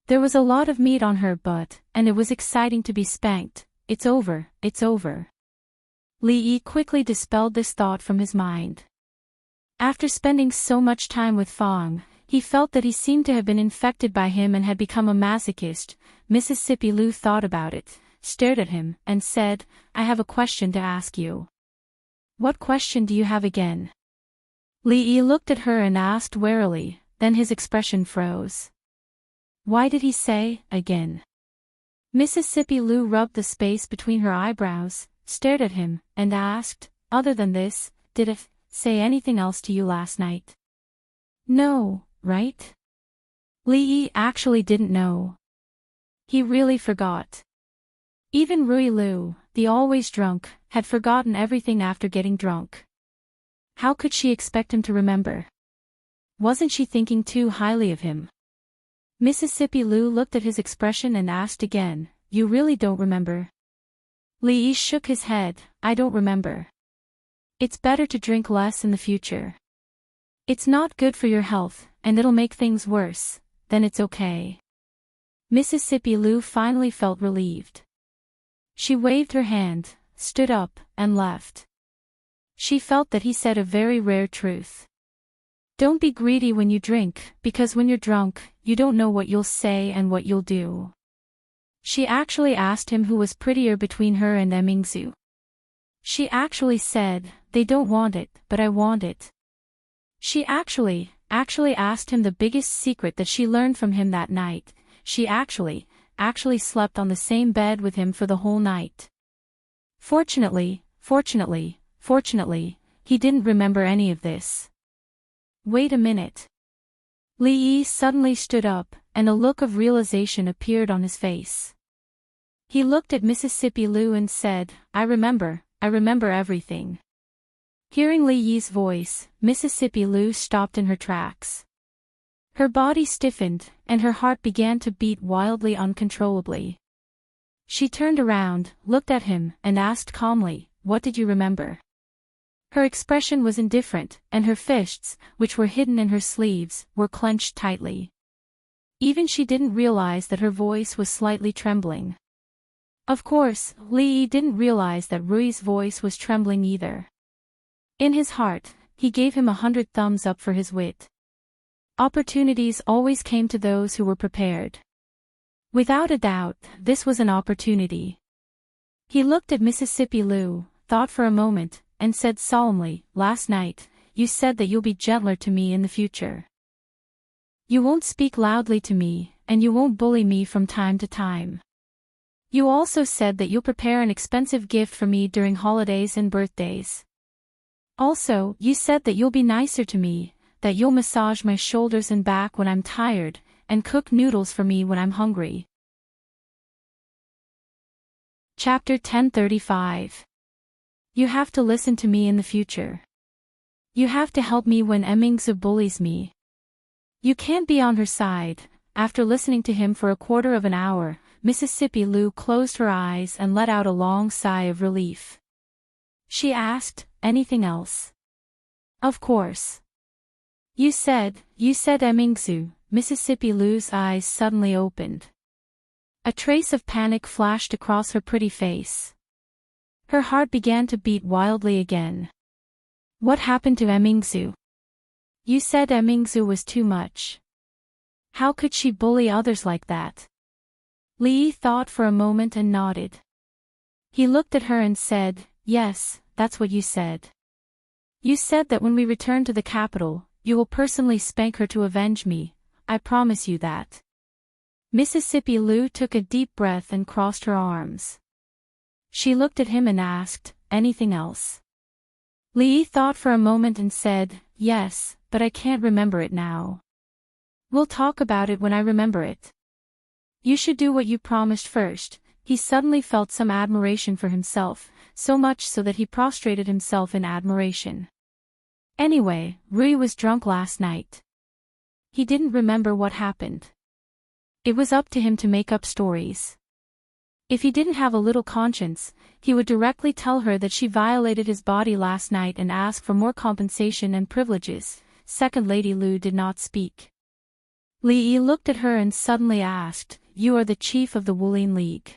There was a lot of meat on her butt, and it was exciting to be spanked. It's over, it's over. Li Yi quickly dispelled this thought from his mind. After spending so much time with Fang, he felt that he seemed to have been infected by him and had become a masochist. Mississippi Lu thought about it, stared at him, and said, I have a question to ask you. What question do you have again? Li Yi looked at her and asked warily, then his expression froze. Why did he say, again? Mississippi Lu rubbed the space between her eyebrows, stared at him, and asked, other than this, did it say anything else to you last night? No, right? Li Yi actually didn't know. He really forgot. Even Rui Lu, the always drunk, had forgotten everything after getting drunk. How could she expect him to remember? Wasn't she thinking too highly of him? Mississippi Lu looked at his expression and asked again, you really don't remember? Li Yi shook his head, I don't remember. It's better to drink less in the future. It's not good for your health, and it'll make things worse, then it's okay. Mississippi Lu finally felt relieved. She waved her hand, stood up, and left. She felt that he said a very rare truth. Don't be greedy when you drink, because when you're drunk, you don't know what you'll say and what you'll do. She actually asked him who was prettier between her and Emingzu. She actually said, they don't want it, but I want it. She actually asked him the biggest secret that she learned from him that night. She actually slept on the same bed with him for the whole night. Fortunately, he didn't remember any of this. Wait a minute. Li Yi suddenly stood up, and a look of realization appeared on his face. He looked at Mississippi Lu and said, I remember everything. Hearing Li Yi's voice, Mississippi Lu stopped in her tracks. Her body stiffened, and her heart began to beat wildly uncontrollably. She turned around, looked at him, and asked calmly, what did you remember? Her expression was indifferent, and her fists, which were hidden in her sleeves, were clenched tightly. Even she didn't realize that her voice was slightly trembling. Of course, Li Yi didn't realize that Rui's voice was trembling either. In his heart, he gave him 100 thumbs up for his wit. Opportunities always came to those who were prepared. Without a doubt, this was an opportunity. He looked at Mississippi Lu, thought for a moment, and said solemnly, last night, you said that you'll be gentler to me in the future. You won't speak loudly to me, and you won't bully me from time to time. You also said that you'll prepare an expensive gift for me during holidays and birthdays. Also, you said that you'll be nicer to me, that you'll massage my shoulders and back when I'm tired, and cook noodles for me when I'm hungry. Chapter 1035. You have to listen to me in the future. You have to help me when Emingzu bullies me. You can't be on her side. After listening to him for a quarter of an hour, Mississippi Lu closed her eyes and let out a long sigh of relief. She asked, anything else? Of course. You said Emingzu. Mississippi Lu's eyes suddenly opened. A trace of panic flashed across her pretty face. Her heart began to beat wildly again. What happened to Emingzu? You said Emingzu was too much. How could she bully others like that? Li Yi thought for a moment and nodded. He looked at her and said, yes, that's what you said. You said that when we return to the capital, you will personally spank her to avenge me. I promise you that. Mississippi Lu took a deep breath and crossed her arms. She looked at him and asked, anything else? Li Yi thought for a moment and said, yes, but I can't remember it now. We'll talk about it when I remember it. You should do what you promised first. He suddenly felt some admiration for himself, so much so that he prostrated himself in admiration. Anyway, Rui was drunk last night. He didn't remember what happened. It was up to him to make up stories. If he didn't have a little conscience, he would directly tell her that she violated his body last night and ask for more compensation and privileges. Second Lady Lu did not speak. Li Yi looked at her and suddenly asked, "You are the chief of the Wulin League.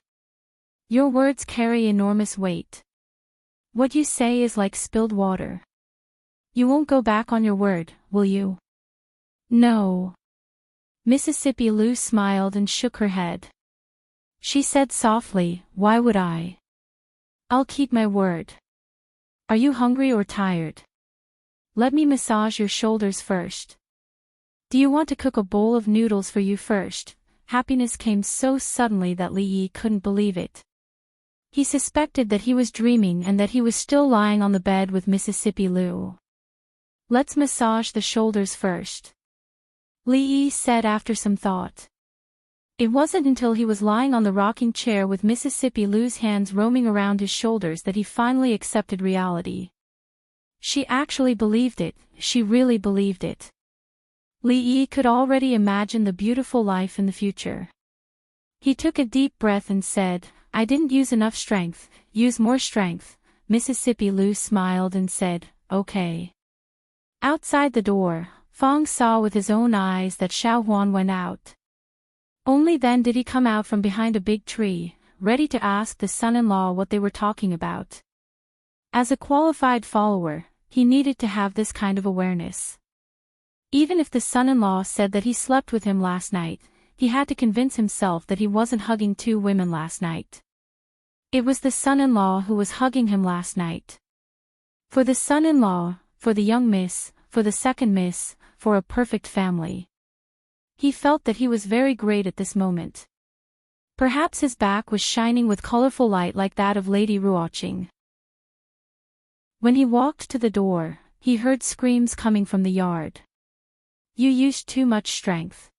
Your words carry enormous weight. What you say is like spilled water. You won't go back on your word, will you?" "No." Mississippi Lu smiled and shook her head. She said softly, "Why would I? I'll keep my word. Are you hungry or tired? Let me massage your shoulders first. Do you want to cook a bowl of noodles for you first?" Happiness came so suddenly that Li Yi couldn't believe it. He suspected that he was dreaming and that he was still lying on the bed with Mississippi Lu. "Let's massage the shoulders first," Li Yi said after some thought. It wasn't until he was lying on the rocking chair with Mississippi Lu's hands roaming around his shoulders that he finally accepted reality. She actually believed it, she really believed it. Li Yi could already imagine the beautiful life in the future. He took a deep breath and said, "I didn't use enough strength, use more strength." Mississippi Lu smiled and said, "Okay." Outside the door, Fong saw with his own eyes that Xiao Huan went out. Only then did he come out from behind a big tree, ready to ask the son-in-law what they were talking about. As a qualified follower, he needed to have this kind of awareness. Even if the son-in-law said that he slept with him last night, he had to convince himself that he wasn't hugging two women last night. It was the son-in-law who was hugging him last night. For the son-in-law, for the young miss, for the second miss, for a perfect family. He felt that he was very great at this moment. Perhaps his back was shining with colorful light like that of Lady Ruoqing. When he walked to the door, he heard screams coming from the yard. "You used too much strength.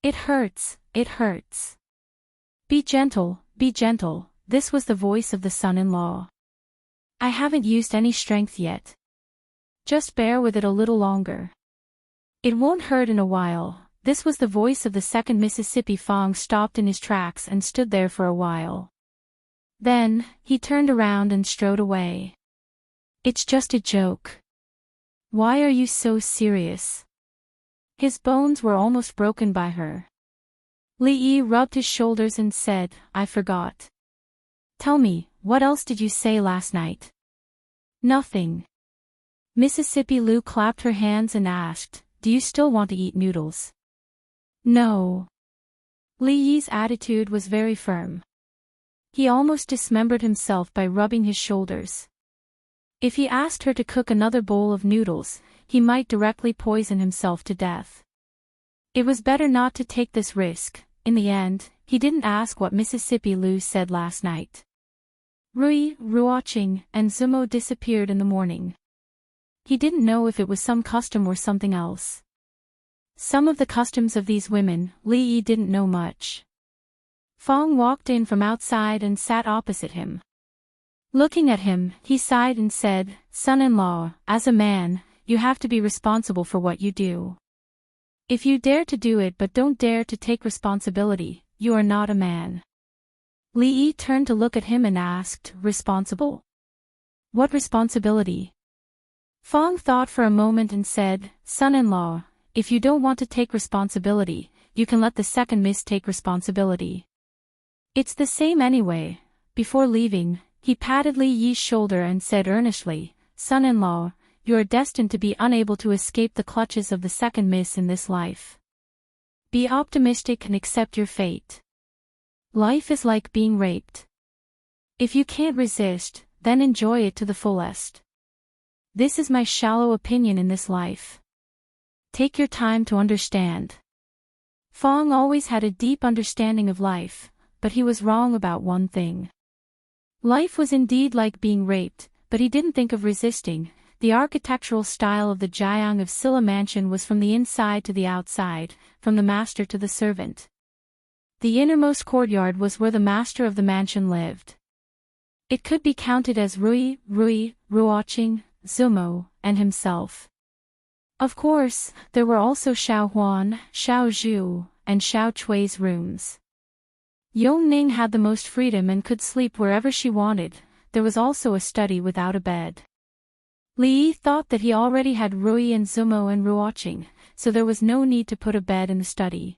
It hurts, it hurts. Be gentle, be gentle." This was the voice of the son-in-law. "I haven't used any strength yet. Just bear with it a little longer. It won't hurt in a while." This was the voice of the second Mississippi. Fong stopped in his tracks and stood there for a while. Then, he turned around and strode away. "It's just a joke. Why are you so serious?" His bones were almost broken by her. Li Yi rubbed his shoulders and said, "I forgot. Tell me, what else did you say last night?" "Nothing." Mississippi Lu clapped her hands and asked, "Do you still want to eat noodles?" "No." Li Yi's attitude was very firm. He almost dismembered himself by rubbing his shoulders. If he asked her to cook another bowl of noodles, he might directly poison himself to death. It was better not to take this risk. In the end, he didn't ask what Mississippi Lu said last night. Rui, Ruoqing, and Zumo disappeared in the morning. He didn't know if it was some custom or something else. Some of the customs of these women, Li Yi didn't know much. Fong walked in from outside and sat opposite him. Looking at him, he sighed and said, "Son-in-law, as a man, you have to be responsible for what you do. If you dare to do it but don't dare to take responsibility, you are not a man." Li Yi turned to look at him and asked, "Responsible? What responsibility?" Fong thought for a moment and said, "Son-in-law, if you don't want to take responsibility, you can let the second miss take responsibility. It's the same anyway." Before leaving, he patted Li Yi's shoulder and said earnestly, "Son-in-law, you are destined to be unable to escape the clutches of the second miss in this life. Be optimistic and accept your fate. Life is like being raped. If you can't resist, then enjoy it to the fullest. This is my shallow opinion in this life. Take your time to understand." Fong always had a deep understanding of life, but he was wrong about one thing. Life was indeed like being raped, but he didn't think of resisting. The architectural style of the Jiang of Silla mansion was from the inside to the outside, from the master to the servant. The innermost courtyard was where the master of the mansion lived. It could be counted as Rui, Ruoqing, Zumo, and himself. Of course, there were also Xiao Huan, Xiao Zhu, and Xiao Chui's rooms. Yong Ning had the most freedom and could sleep wherever she wanted. There was also a study without a bed. Li Yi thought that he already had Rui and Zumo and Ruoqing, so there was no need to put a bed in the study.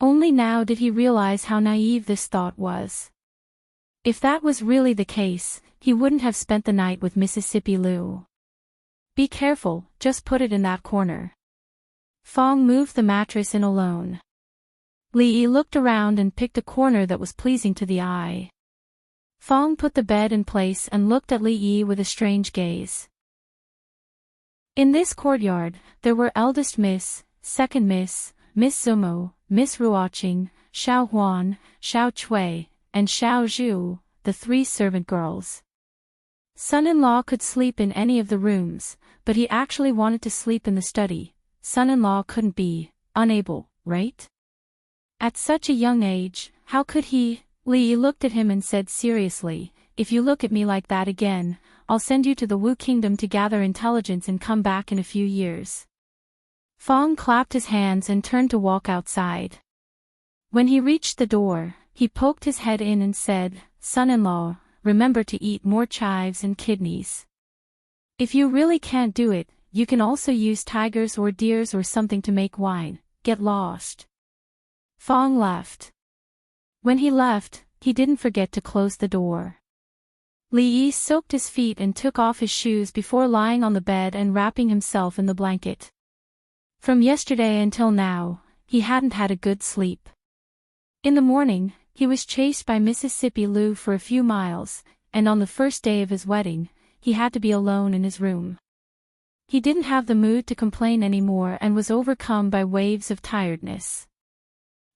Only now did he realize how naive this thought was. If that was really the case, he wouldn't have spent the night with Mississippi Lou. Be careful, just put it in that corner. Fong moved the mattress in alone. Li Yi looked around and picked a corner that was pleasing to the eye. Fong put the bed in place and looked at Li Yi with a strange gaze. In this courtyard, there were eldest Miss, second Miss, Miss Zumo, Miss Ruoqing, Xiao Huan, Xiao Chui, and Xiao Zhu, the 3 servant girls. Son-in-law could sleep in any of the rooms, but he actually wanted to sleep in the study. Son-in-law couldn't be unable, right? At such a young age, how could he? Li Yi looked at him and said seriously, if you look at me like that again, I'll send you to the Wu Kingdom to gather intelligence and come back in a few years. Fong clapped his hands and turned to walk outside. When he reached the door, he poked his head in and said, Son-in-law, remember to eat more chives and kidneys. If you really can't do it, you can also use tigers or deers or something to make wine. Get lost. Fong left. When he left, he didn't forget to close the door. Li Yi soaked his feet and took off his shoes before lying on the bed and wrapping himself in the blanket. From yesterday until now, he hadn't had a good sleep. In the morning, he was chased by Mississippi Lou for a few miles, and on the first day of his wedding, he had to be alone in his room. He didn't have the mood to complain anymore and was overcome by waves of tiredness.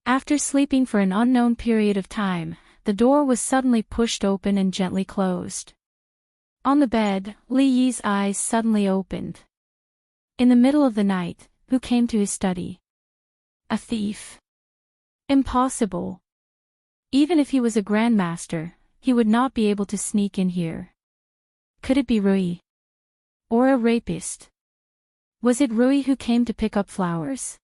After sleeping for an unknown period of time, the door was suddenly pushed open and gently closed. On the bed, Li Yi's eyes suddenly opened. In the middle of the night, who came to his study? A thief. Impossible. Even if he was a grandmaster, he would not be able to sneak in here. Could it be Rui? Or a rapist? Was it Rui who came to pick up flowers?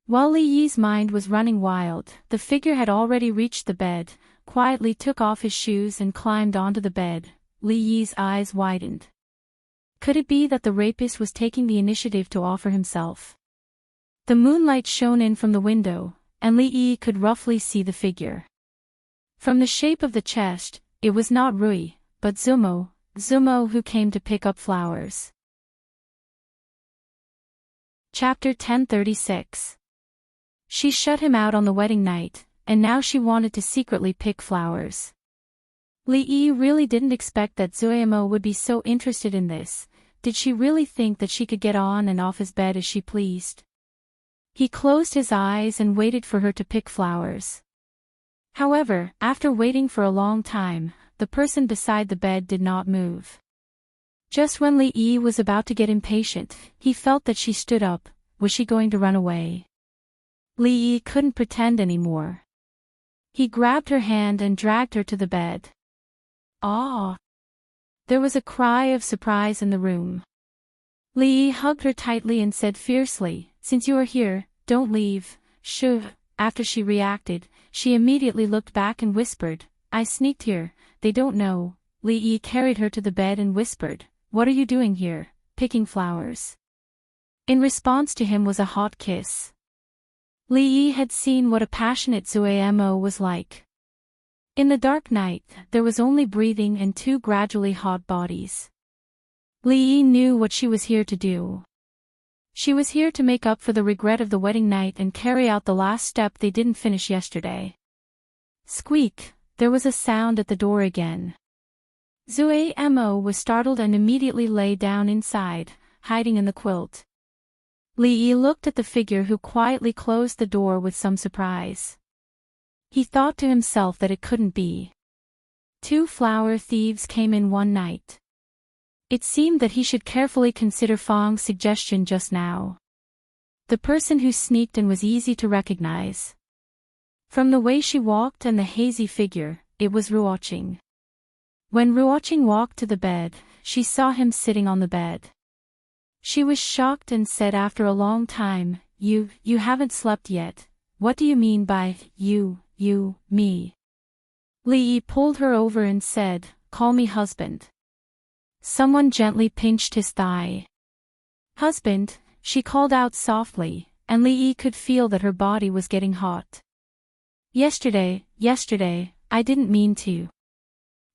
While Li Yi's mind was running wild, the figure had already reached the bed, quietly took off his shoes and climbed onto the bed. Li Yi's eyes widened. Could it be that the rapist was taking the initiative to offer himself? The moonlight shone in from the window, and Li Yi could roughly see the figure. From the shape of the chest, it was not Rui, but Zumo who came to pick up flowers. Chapter 1036. She shut him out on the wedding night, and now she wanted to secretly pick flowers. Li Yi really didn't expect that Zuemo would be so interested in this. Did she really think that she could get on and off his bed as she pleased? He closed his eyes and waited for her to pick flowers. However, after waiting for a long time, the person beside the bed did not move. Just when Li Yi was about to get impatient, he felt that she stood up. Was she going to run away? Li Yi couldn't pretend anymore. He grabbed her hand and dragged her to the bed. Ah! There was a cry of surprise in the room. Li Yi hugged her tightly and said fiercely, "Since you are here, don't leave." Shoo! After she reacted, she immediately looked back and whispered, "I sneaked here, they don't know." Li Yi carried her to the bed and whispered, "What are you doing here, picking flowers?" In response to him was a hot kiss. Li Yi had seen what a passionate Zuemo was like. In the dark night, there was only breathing and 2 gradually hot bodies. Li Yi knew what she was here to do. She was here to make up for the regret of the wedding night and carry out the last step they didn't finish yesterday. Squeak! There was a sound at the door again. Zuemo was startled and immediately lay down inside, hiding in the quilt. Li Yi looked at the figure who quietly closed the door with some surprise. He thought to himself that it couldn't be. 2 flower thieves came in one night. It seemed that he should carefully consider Fong's suggestion just now. The person who sneaked in was easy to recognize. From the way she walked and the hazy figure, it was Ruoqing. When Ruoqing walked to the bed, she saw him sitting on the bed. She was shocked and said after a long time, You haven't slept yet. What do you mean by, me?" Li Yi pulled her over and said, "Call me husband." Someone gently pinched his thigh. "Husband," she called out softly, and Li Yi could feel that her body was getting hot. Yesterday, I didn't mean to.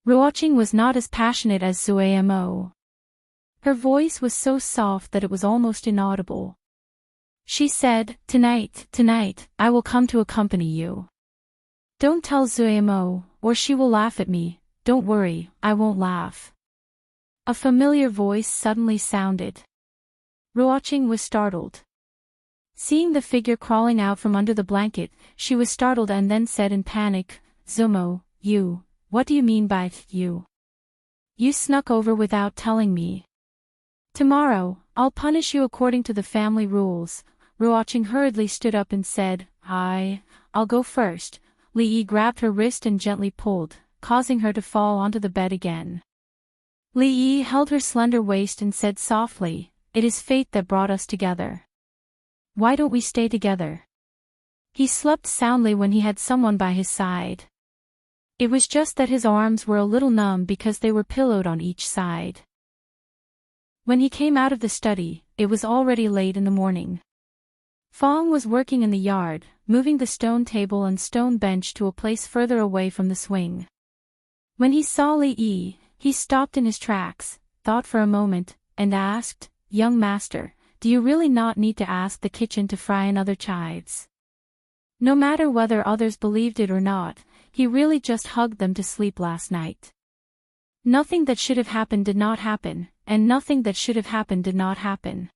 Ruoqing was not as passionate as Zuamo. Her voice was so soft that it was almost inaudible. She said, Tonight, I will come to accompany you. Don't tell Zuamo, or she will laugh at me. Don't worry, I won't laugh. A familiar voice suddenly sounded. Ruoqing was startled. Seeing the figure crawling out from under the blanket, she was startled and then said in panic, Zumo, you, what do you mean by you? You snuck over without telling me. Tomorrow, I'll punish you according to the family rules. Ruoqing hurriedly stood up and said, I'll go first. Li Yi grabbed her wrist and gently pulled, causing her to fall onto the bed again. Li Yi held her slender waist and said softly, It is fate that brought us together. Why don't we stay together? He slept soundly when he had someone by his side. It was just that his arms were a little numb because they were pillowed on each side. When he came out of the study, it was already late in the morning. Fong was working in the yard, moving the stone table and stone bench to a place further away from the swing. When he saw Li Yi, he stopped in his tracks, thought for a moment, and asked, Young master, do you really not need to ask the kitchen to fry another chives? No matter whether others believed it or not, he really just hugged them to sleep last night. Nothing that should have happened did not happen, and nothing that should have happened did not happen.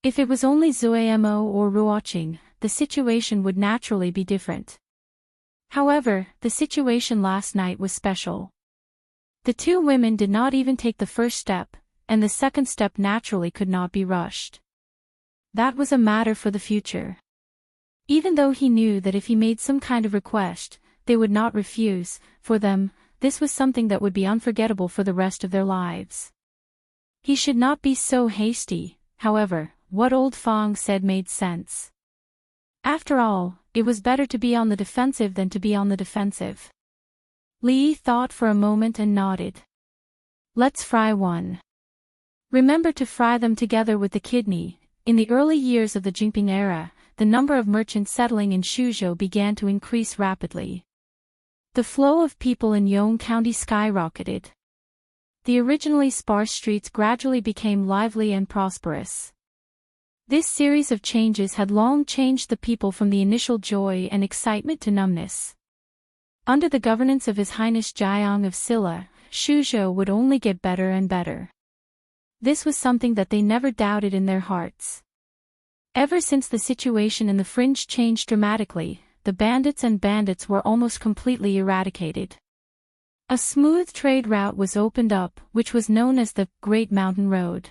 If it was only Zuamo or Ruoqing, the situation would naturally be different. However, the situation last night was special. The two women did not even take the first step, and the second step naturally could not be rushed. That was a matter for the future. Even though he knew that if he made some kind of request, they would not refuse, for them, this was something that would be unforgettable for the rest of their lives. He should not be so hasty, however, what old Fong said made sense. After all, it was better to be on the defensive than to be on the defensive. Li Yi thought for a moment and nodded. Let's fry one. Remember to fry them together with the kidney. In the early years of the Jingping era, the number of merchants settling in Suzhou began to increase rapidly. The flow of people in Yong County skyrocketed. The originally sparse streets gradually became lively and prosperous. This series of changes had long changed the people from the initial joy and excitement to numbness. Under the governance of His Highness Jiang of Silla, Suzhou would only get better and better. This was something that they never doubted in their hearts. Ever since the situation in the fringe changed dramatically, the bandits were almost completely eradicated. A smooth trade route was opened up, which was known as the Great Mountain Road.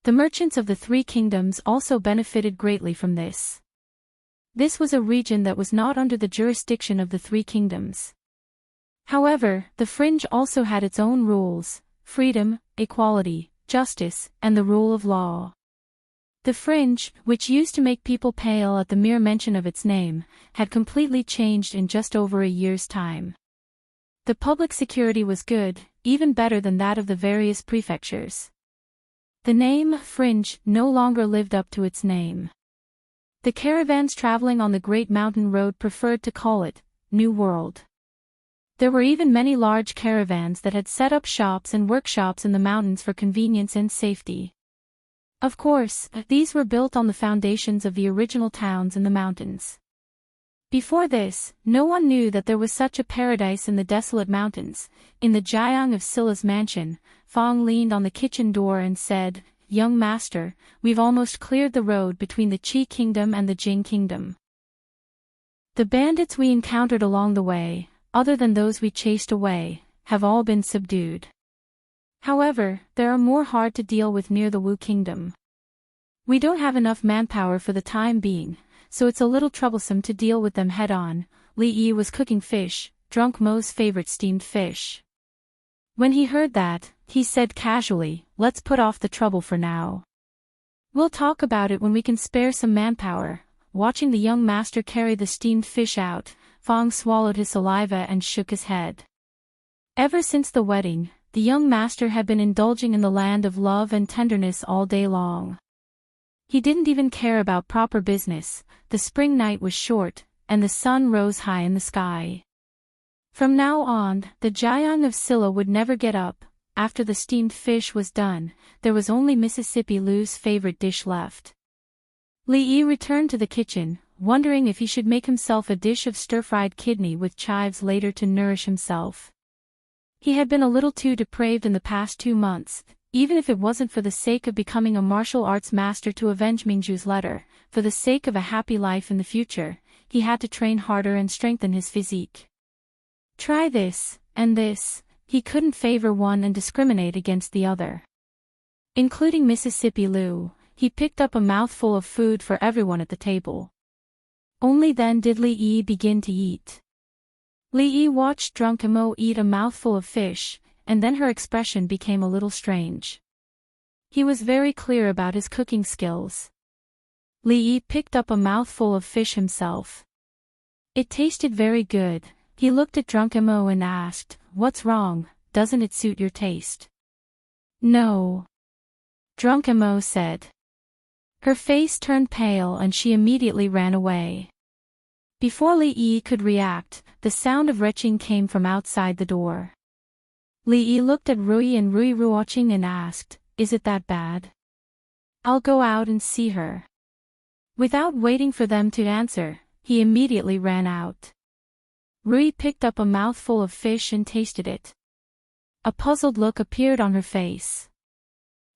The merchants of the Three Kingdoms also benefited greatly from this. This was a region that was not under the jurisdiction of the Three Kingdoms. However, the fringe also had its own rules: freedom, equality, justice, and the rule of law. The fringe, which used to make people pale at the mere mention of its name, had completely changed in just over a year's time. The public security was good, even better than that of the various prefectures. The name Fringe no longer lived up to its name. The caravans traveling on the Great Mountain Road preferred to call it New World. There were even many large caravans that had set up shops and workshops in the mountains for convenience and safety. Of course, these were built on the foundations of the original towns in the mountains. Before this, no one knew that there was such a paradise in the desolate mountains. In the Jiang of Silla's mansion, Fong leaned on the kitchen door and said, Young master, we've almost cleared the road between the Qi Kingdom and the Jing Kingdom. The bandits we encountered along the way, other than those we chased away, have all been subdued. However, there are more hard to deal with near the Wu Kingdom. We don't have enough manpower for the time being, so it's a little troublesome to deal with them head-on. Li Yi was cooking fish, Drunk Mo's favorite steamed fish. When he heard that, he said casually, Let's put off the trouble for now. We'll talk about it when we can spare some manpower. Watching the young master carry the steamed fish out, Fong swallowed his saliva and shook his head. Ever since the wedding, the young master had been indulging in the land of love and tenderness all day long. He didn't even care about proper business. The spring night was short, and the sun rose high in the sky. From now on, the Jiang of Silla would never get up. After the steamed fish was done, there was only Mississippi Lou's favorite dish left. Li Yi returned to the kitchen, wondering if he should make himself a dish of stir-fried kidney with chives later to nourish himself. He had been a little too depraved in the past 2 months, even if it wasn't for the sake of becoming a martial arts master to avenge Mingju's letter, for the sake of a happy life in the future, he had to train harder and strengthen his physique. Try this, and this. He couldn't favor one and discriminate against the other. Including Mississippi Lou, he picked up a mouthful of food for everyone at the table. Only then did Li Yi begin to eat. Li Yi watched Drunk Mo eat a mouthful of fish, and then her expression became a little strange. He was very clear about his cooking skills. Li Yi picked up a mouthful of fish himself. It tasted very good. He looked at Drunk Mo and asked, "What's wrong? Doesn't it suit your taste?" "No," Drunk Mo said. Her face turned pale and she immediately ran away. Before Li Yi could react, the sound of retching came from outside the door. Li Yi looked at Rui and Rui watching and asked, "Is it that bad? I'll go out and see her." Without waiting for them to answer, he immediately ran out. Rui picked up a mouthful of fish and tasted it. A puzzled look appeared on her face.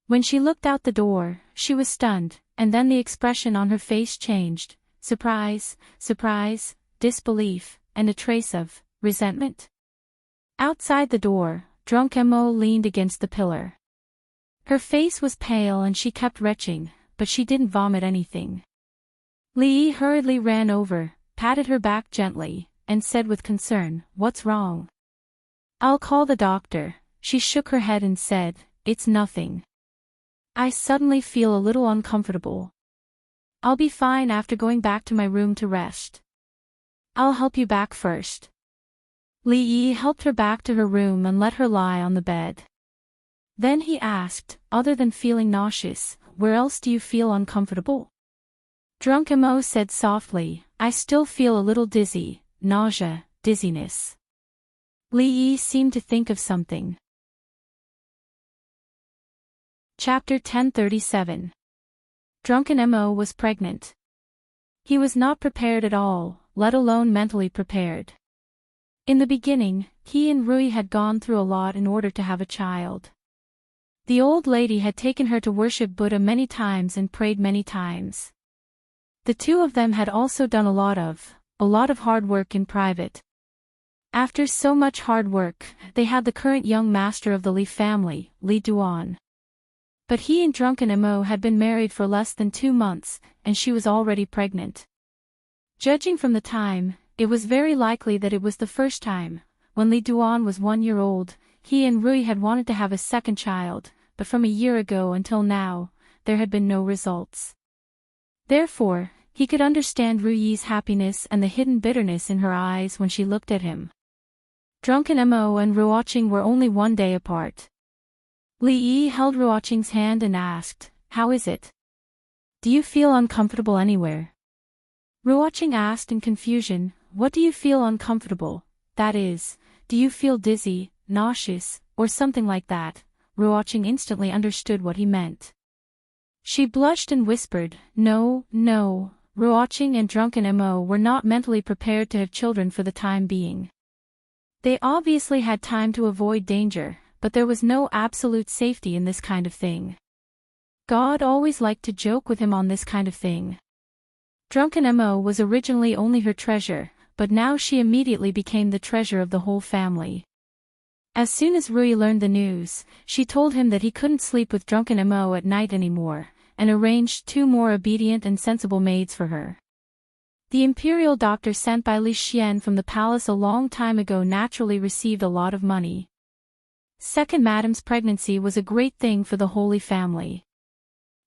When she looked out the door, she was stunned, and then the expression on her face changed: surprise, disbelief, and a trace of resentment. Outside the door, Drunk Mo leaned against the pillar. Her face was pale and she kept retching, but she didn't vomit anything. Li Yi hurriedly ran over, patted her back gently, and said with concern, "What's wrong?" "I'll call the doctor." She shook her head and said, "It's nothing. I suddenly feel a little uncomfortable. I'll be fine after going back to my room to rest. I'll help you back first." Li Yi helped her back to her room and let her lie on the bed. Then he asked, "Other than feeling nauseous, where else do you feel uncomfortable?" Drunk Mo said softly, "I still feel a little dizzy, nausea, dizziness." Li Yi seemed to think of something. Chapter 1037. Drunken Mo was pregnant. He was not prepared at all, let alone mentally prepared. In the beginning, he and Rui had gone through a lot in order to have a child. The old lady had taken her to worship Buddha many times and prayed many times. The two of them had also done a lot of hard work in private. After so much hard work, they had the current young master of the Li family, Li Duan. But he and Drunken Mo had been married for less than 2 months, and she was already pregnant. Judging from the time, it was very likely that it was the first time. When Li Duan was 1 year old, he and Rui had wanted to have a second child, but from a year ago until now, there had been no results. Therefore, he could understand Rui's happiness and the hidden bitterness in her eyes when she looked at him. Drunken Mo and Ruoqing were only 1 day apart. Li Yi held Ruoqing's hand and asked, "How is it? Do you feel uncomfortable anywhere?" Ruoqing asked in confusion, "What do you feel uncomfortable? That is, do you feel dizzy, nauseous, or something like that?" Ruoqing instantly understood what he meant. She blushed and whispered, No. Ruoqing and Drunken Mo were not mentally prepared to have children for the time being. They obviously had time to avoid danger, but there was no absolute safety in this kind of thing. God always liked to joke with him on this kind of thing. Drunken Mo was originally only her treasure, but now she immediately became the treasure of the whole family. As soon as Rui learned the news, she told him that he couldn't sleep with Drunken Mo at night anymore, and arranged 2 more obedient and sensible maids for her. The imperial doctor sent by Li Xian from the palace a long time ago naturally received a lot of money. Second Madame's pregnancy was a great thing for the Holy Family.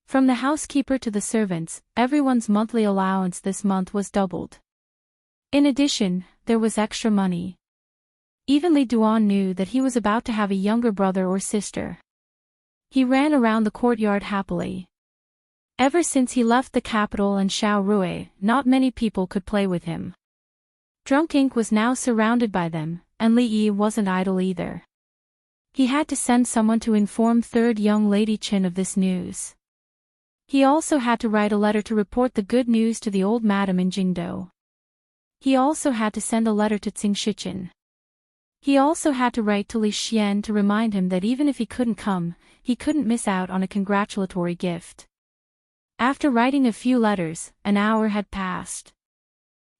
From the housekeeper to the servants, everyone's monthly allowance this month was doubled. In addition, there was extra money. Even Li Duan knew that he was about to have a younger brother or sister. He ran around the courtyard happily. Ever since he left the capital and Shaorue, not many people could play with him. Drunk Ink was now surrounded by them, and Li Yi wasn't idle either. He had to send someone to inform third young lady Qin of this news. He also had to write a letter to report the good news to the old madam in Jingdou. He also had to send a letter to Tsing Shichen. He also had to write to Li Xian to remind him that even if he couldn't come, he couldn't miss out on a congratulatory gift. After writing a few letters, an hour had passed.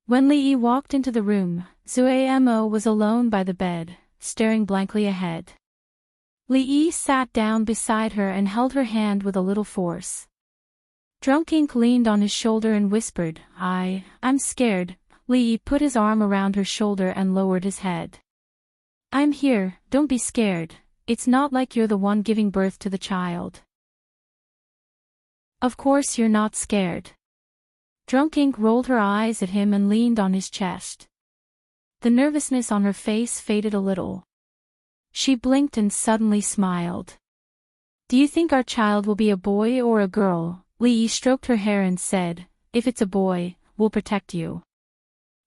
When Li Yi walked into the room, Zui Mo was alone by the bed, staring blankly ahead. Li Yi sat down beside her and held her hand with a little force. Drunk Ink leaned on his shoulder and whispered, I'm scared. Li Yi put his arm around her shoulder and lowered his head. I'm here, don't be scared. It's not like you're the one giving birth to the child. Of course you're not scared. Drunk Ink rolled her eyes at him and leaned on his chest. The nervousness on her face faded a little. She blinked and suddenly smiled. Do you think our child will be a boy or a girl? Li Yi stroked her hair and said, if it's a boy, we'll protect you.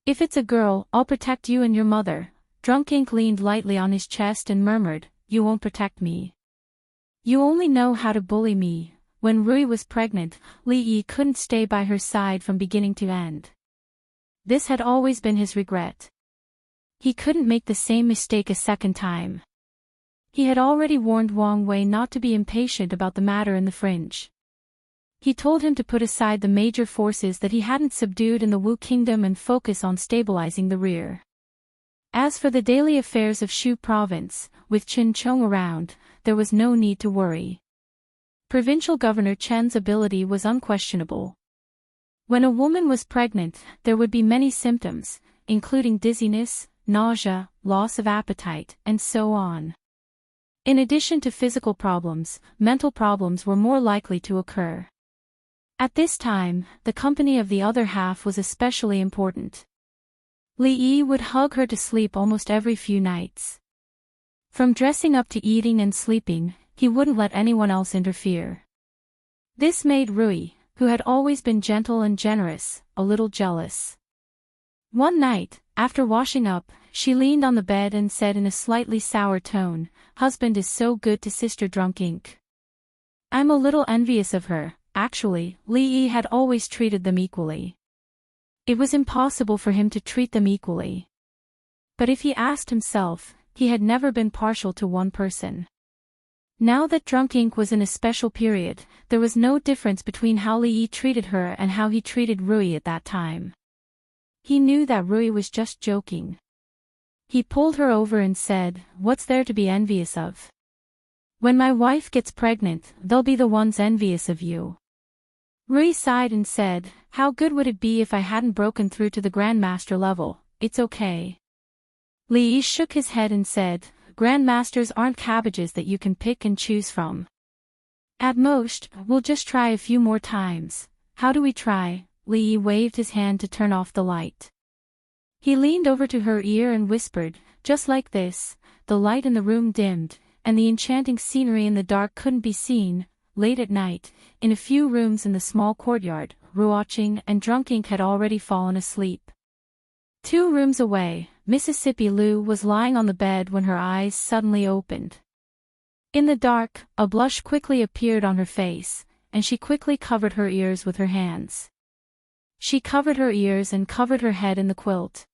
If it's a girl, I'll protect you and your mother. Drunk Ink leaned lightly on his chest and murmured, you won't protect me. You only know how to bully me. When Rui was pregnant, Li Yi couldn't stay by her side from beginning to end. This had always been his regret. He couldn't make the same mistake a second time. He had already warned Wang Wei not to be impatient about the matter in the fringe. He told him to put aside the major forces that he hadn't subdued in the Wu Kingdom and focus on stabilizing the rear. As for the daily affairs of Shu Province, with Qin Chong around, there was no need to worry. Provincial Governor Chen's ability was unquestionable. When a woman was pregnant, there would be many symptoms, including dizziness, nausea, loss of appetite, and so on. In addition to physical problems, mental problems were more likely to occur. At this time, the company of the other half was especially important. Li Yi would hug her to sleep almost every few nights. From dressing up to eating and sleeping, he wouldn't let anyone else interfere. This made Rui, who had always been gentle and generous, a little jealous. One night, after washing up, she leaned on the bed and said in a slightly sour tone, "Husband is so good to Sister Drunk Ink. I'm a little envious of her." Actually, Li Yi had always treated them equally. It was impossible for him to treat them equally. But if he asked himself, he had never been partial to one person. Now that Drunk Ink was in a special period, there was no difference between how Li Yi treated her and how he treated Rui at that time. He knew that Rui was just joking. He pulled her over and said, "What's there to be envious of? When my wife gets pregnant, they'll be the ones envious of you." Rui sighed and said, "How good would it be if I hadn't broken through to the Grandmaster level? It's okay." Li Yi shook his head and said, "Grandmasters aren't cabbages that you can pick and choose from. At most, we'll just try a few more times." "How do we try?" Li Yi waved his hand to turn off the light. He leaned over to her ear and whispered, "Just like this." The light in the room dimmed, and the enchanting scenery in the dark couldn't be seen. Late at night, in a few rooms in the small courtyard, Ruoqing and Drunk Ink had already fallen asleep. 2 rooms away, Mississippi Lu was lying on the bed when her eyes suddenly opened. In the dark, a blush quickly appeared on her face, and she quickly covered her ears with her hands. She covered her ears and covered her head in the quilt.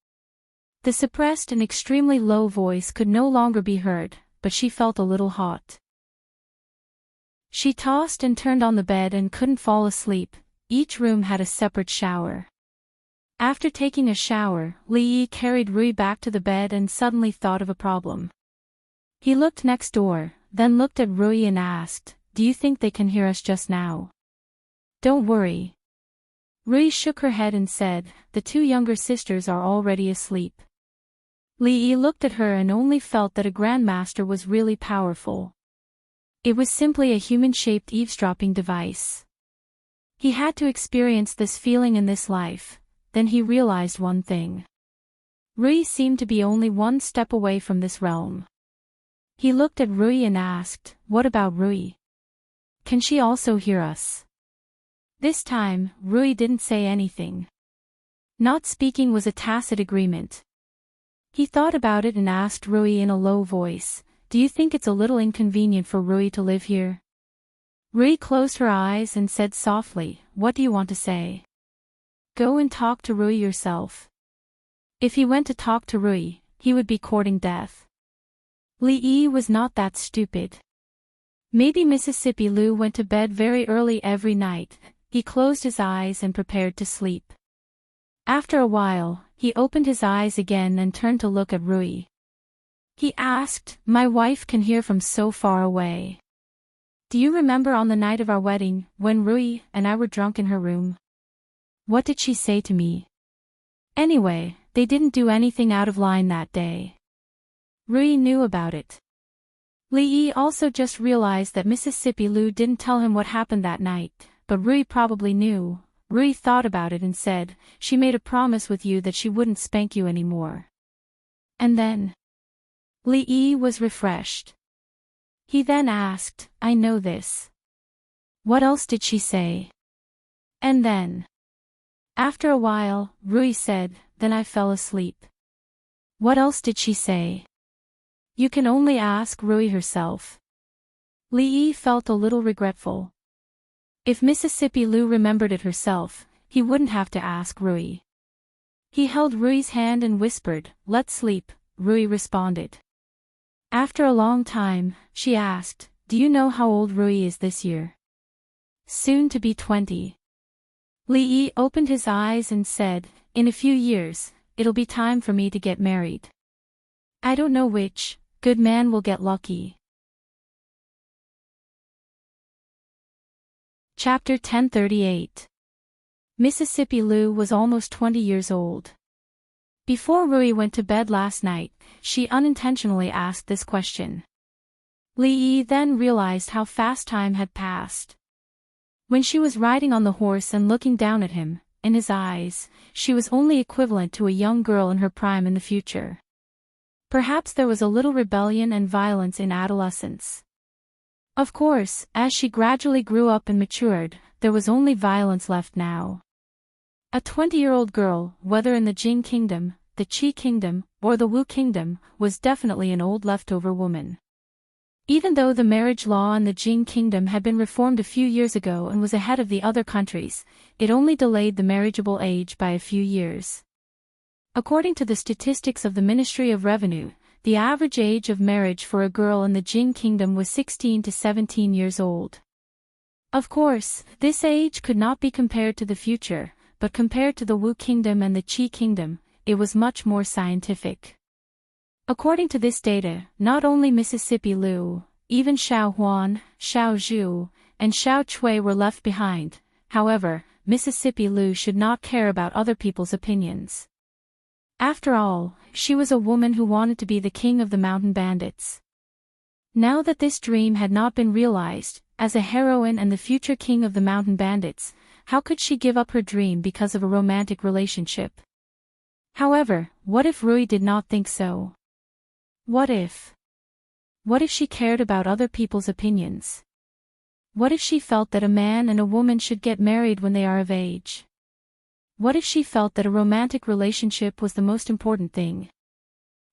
The suppressed and extremely low voice could no longer be heard, but she felt a little hot. She tossed and turned on the bed and couldn't fall asleep. Each room had a separate shower. After taking a shower, Li Yi carried Rui back to the bed and suddenly thought of a problem. He looked next door, then looked at Rui and asked, "Do you think they can hear us just now?" "Don't worry." Rui shook her head and said, "The 2 younger sisters are already asleep." Li Yi looked at her and only felt that a grandmaster was really powerful. It was simply a human-shaped eavesdropping device. He had to experience this feeling in this life, then he realized one thing. Rui seemed to be only one step away from this realm. He looked at Rui and asked, "What about Rui? Can she also hear us?" This time, Rui didn't say anything. Not speaking was a tacit agreement. He thought about it and asked Rui in a low voice, "Do you think it's a little inconvenient for Rui to live here?" Rui closed her eyes and said softly, "What do you want to say?" "Go and talk to Rui yourself." If he went to talk to Rui, he would be courting death. Li was not that stupid. Maybe Mississippi Lu went to bed very early every night. He closed his eyes and prepared to sleep. After a while, he opened his eyes again and turned to look at Rui. He asked, "My wife can hear from so far away. Do you remember on the night of our wedding, when Rui and I were drunk in her room? What did she say to me? Anyway, they didn't do anything out of line that day." Rui knew about it. Li also just realized that Mississippi Lu didn't tell him what happened that night, but Rui probably knew. Rui thought about it and said, "She made a promise with you that she wouldn't spank you anymore." And then Li was refreshed. He then asked, "I know this. What else did she say?" And then, after a while, Rui said, "Then I fell asleep." What else did she say? You can only ask Rui herself. Li felt a little regretful. If Mississippi Lu remembered it herself, he wouldn't have to ask Rui. He held Rui's hand and whispered, "Let's sleep," Rui responded. After a long time, she asked, "Do you know how old Rui is this year?" "Soon to be 20. Li opened his eyes and said, "In a few years, it'll be time for me to get married. I don't know which good man will get lucky." Chapter 1038. Mississippi Lu was almost 20 years old. Before Rui went to bed last night, she unintentionally asked this question. Li then realized how fast time had passed. When she was riding on the horse and looking down at him, in his eyes, she was only equivalent to a young girl in her prime in the future. Perhaps there was a little rebellion and violence in adolescence. Of course, as she gradually grew up and matured, there was only violence left now. A 20-year-old girl, whether in the Jing Kingdom, the Qi Kingdom, or the Wu Kingdom, was definitely an old leftover woman. Even though the marriage law in the Jing Kingdom had been reformed a few years ago and was ahead of the other countries, it only delayed the marriageable age by a few years. According to the statistics of the Ministry of Revenue, the average age of marriage for a girl in the Jing Kingdom was 16 to 17 years old. Of course, this age could not be compared to the future, but compared to the Wu Kingdom and the Qi Kingdom, it was much more scientific. According to this data, not only Mississippi Lu, even Xiao Huan, Xiao Zhu, and Xiao Chui were left behind. However, Mississippi Lu should not care about other people's opinions. After all, she was a woman who wanted to be the king of the mountain bandits. Now that this dream had not been realized, as a heroine and the future king of the mountain bandits, how could she give up her dream because of a romantic relationship? However, what if Rui did not think so? What if she cared about other people's opinions? What if she felt that a man and a woman should get married when they are of age? What if she felt that a romantic relationship was the most important thing?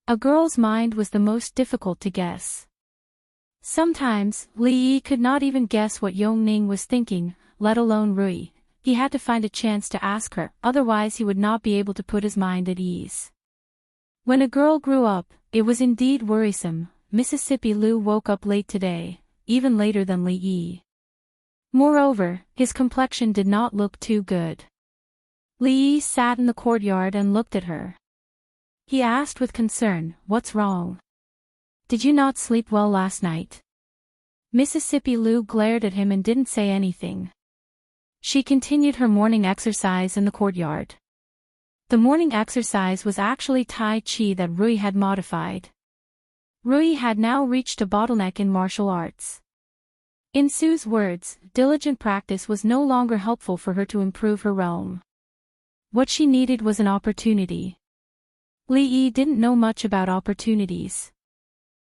A girl's mind was the most difficult to guess. Sometimes, Li could not even guess what Yongning was thinking, let alone Rui. He had to find a chance to ask her, otherwise he would not be able to put his mind at ease. When a girl grew up, it was indeed worrisome. Mississippi Lu woke up late today, even later than Li. Moreover, his complexion did not look too good. Li sat in the courtyard and looked at her. He asked with concern, "What's wrong? Did you not sleep well last night?" Mississippi Lu glared at him and didn't say anything. She continued her morning exercise in the courtyard. The morning exercise was actually Tai Chi that Rui had modified. Rui had now reached a bottleneck in martial arts. In Su's words, diligent practice was no longer helpful for her to improve her realm. What she needed was an opportunity. Li didn't know much about opportunities.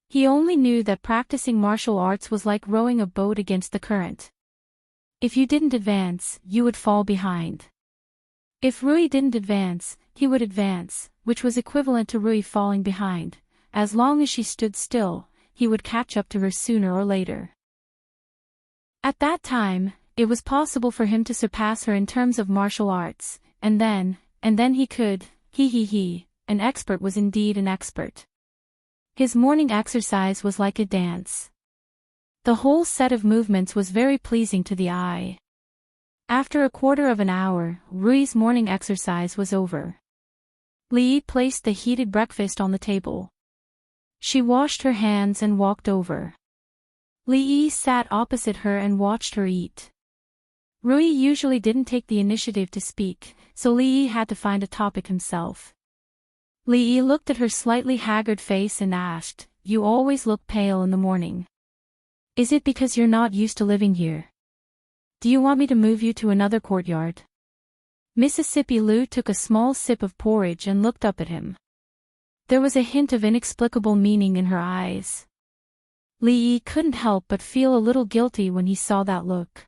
He only knew that practicing martial arts was like rowing a boat against the current. If you didn't advance, you would fall behind. If Rui didn't advance, he would advance, which was equivalent to Rui falling behind. As long as she stood still, he would catch up to her sooner or later. At that time, it was possible for him to surpass her in terms of martial arts, and then he could, an expert was indeed an expert. His morning exercise was like a dance. The whole set of movements was very pleasing to the eye. After a quarter of an hour, Rui's morning exercise was over. Li placed the heated breakfast on the table. She washed her hands and walked over. Li sat opposite her and watched her eat. Rui usually didn't take the initiative to speak, so Li had to find a topic himself. Li looked at her slightly haggard face and asked, "You always look pale in the morning. Is it because you're not used to living here? Do you want me to move you to another courtyard?" Mississippi Lu took a small sip of porridge and looked up at him. There was a hint of inexplicable meaning in her eyes. Li couldn't help but feel a little guilty when he saw that look.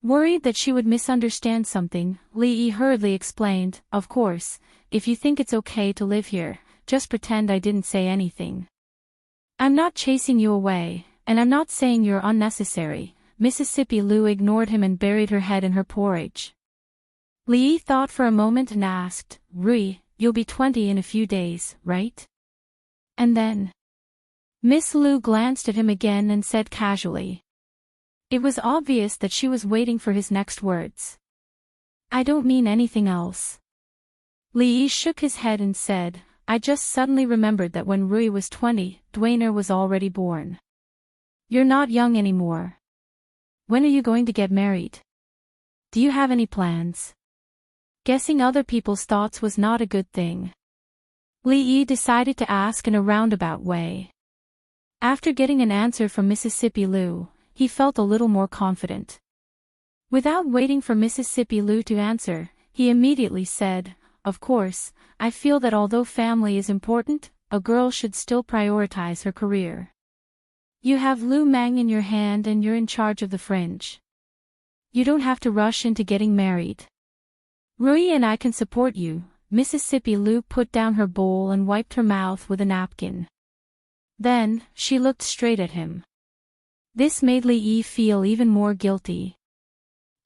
Worried that she would misunderstand something, Li hurriedly explained, "Of course, if you think it's okay to live here, just pretend I didn't say anything. I'm not chasing you away, and I'm not saying you're unnecessary." Mississippi Lu ignored him and buried her head in her porridge. Li thought for a moment and asked, "Rui, you'll be 20 in a few days, right? And then?" Miss Lu glanced at him again and said casually. It was obvious that she was waiting for his next words. "I don't mean anything else." Li shook his head and said, "I just suddenly remembered that when Rui was 20, Dwayner was already born. You're not young anymore. When are you going to get married? Do you have any plans?" Guessing other people's thoughts was not a good thing. Li decided to ask in a roundabout way. After getting an answer from Mississippi Lu, he felt a little more confident. Without waiting for Mississippi Lu to answer, he immediately said, "Of course, I feel that although family is important, a girl should still prioritize her career. You have Lu Mang in your hand and you're in charge of the fringe. You don't have to rush into getting married. Rui and I can support you." Mississippi Lu put down her bowl and wiped her mouth with a napkin. Then, she looked straight at him. This made Li feel even more guilty.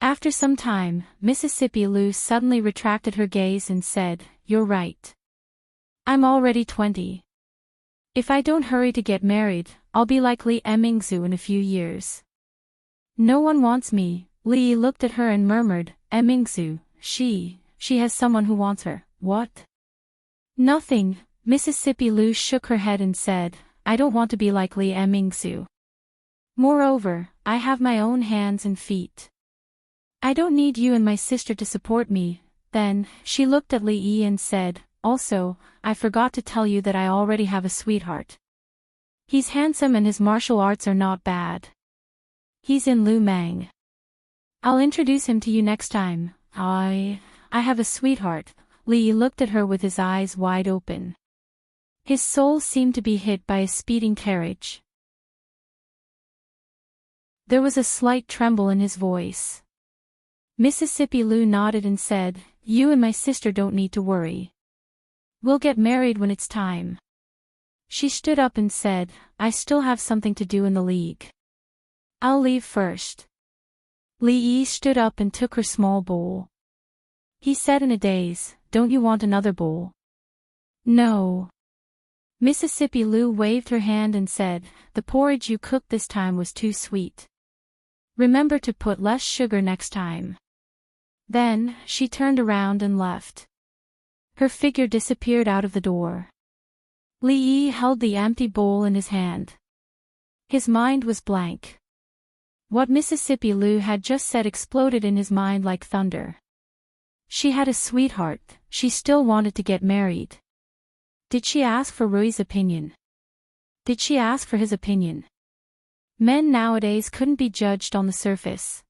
After some time, Mississippi Lu suddenly retracted her gaze and said, "You're right. I'm already 20. If I don't hurry to get married, I'll be like Li Emingzu in a few years. No one wants me." Li looked at her and murmured, "Emingzu, she has someone who wants her." "What?" "Nothing." Mississippi Lu shook her head and said, "I don't want to be like Li Emingzu. Moreover, I have my own hands and feet. I don't need you and my sister to support me." Then, she looked at Li and said, "Also, I forgot to tell you that I already have a sweetheart. He's handsome and his martial arts are not bad. He's in Lu Mang. I'll introduce him to you next time." I have a sweetheart." Li looked at her with his eyes wide open. His soul seemed to be hit by a speeding carriage. There was a slight tremble in his voice. Mississippi Lu nodded and said, "You and my sister don't need to worry. We'll get married when it's time." She stood up and said, "I still have something to do in the league. I'll leave first." Li stood up and took her small bowl. He said in a daze, "Don't you want another bowl?" "No." Mississippi Lu waved her hand and said, "The porridge you cooked this time was too sweet. Remember to put less sugar next time." Then, she turned around and left. Her figure disappeared out of the door. Li held the empty bowl in his hand. His mind was blank. What Mississippi Lu had just said exploded in his mind like thunder. She had a sweetheart, she still wanted to get married. Did she ask for Rui's opinion? Did she ask for his opinion? Men nowadays couldn't be judged on the surface.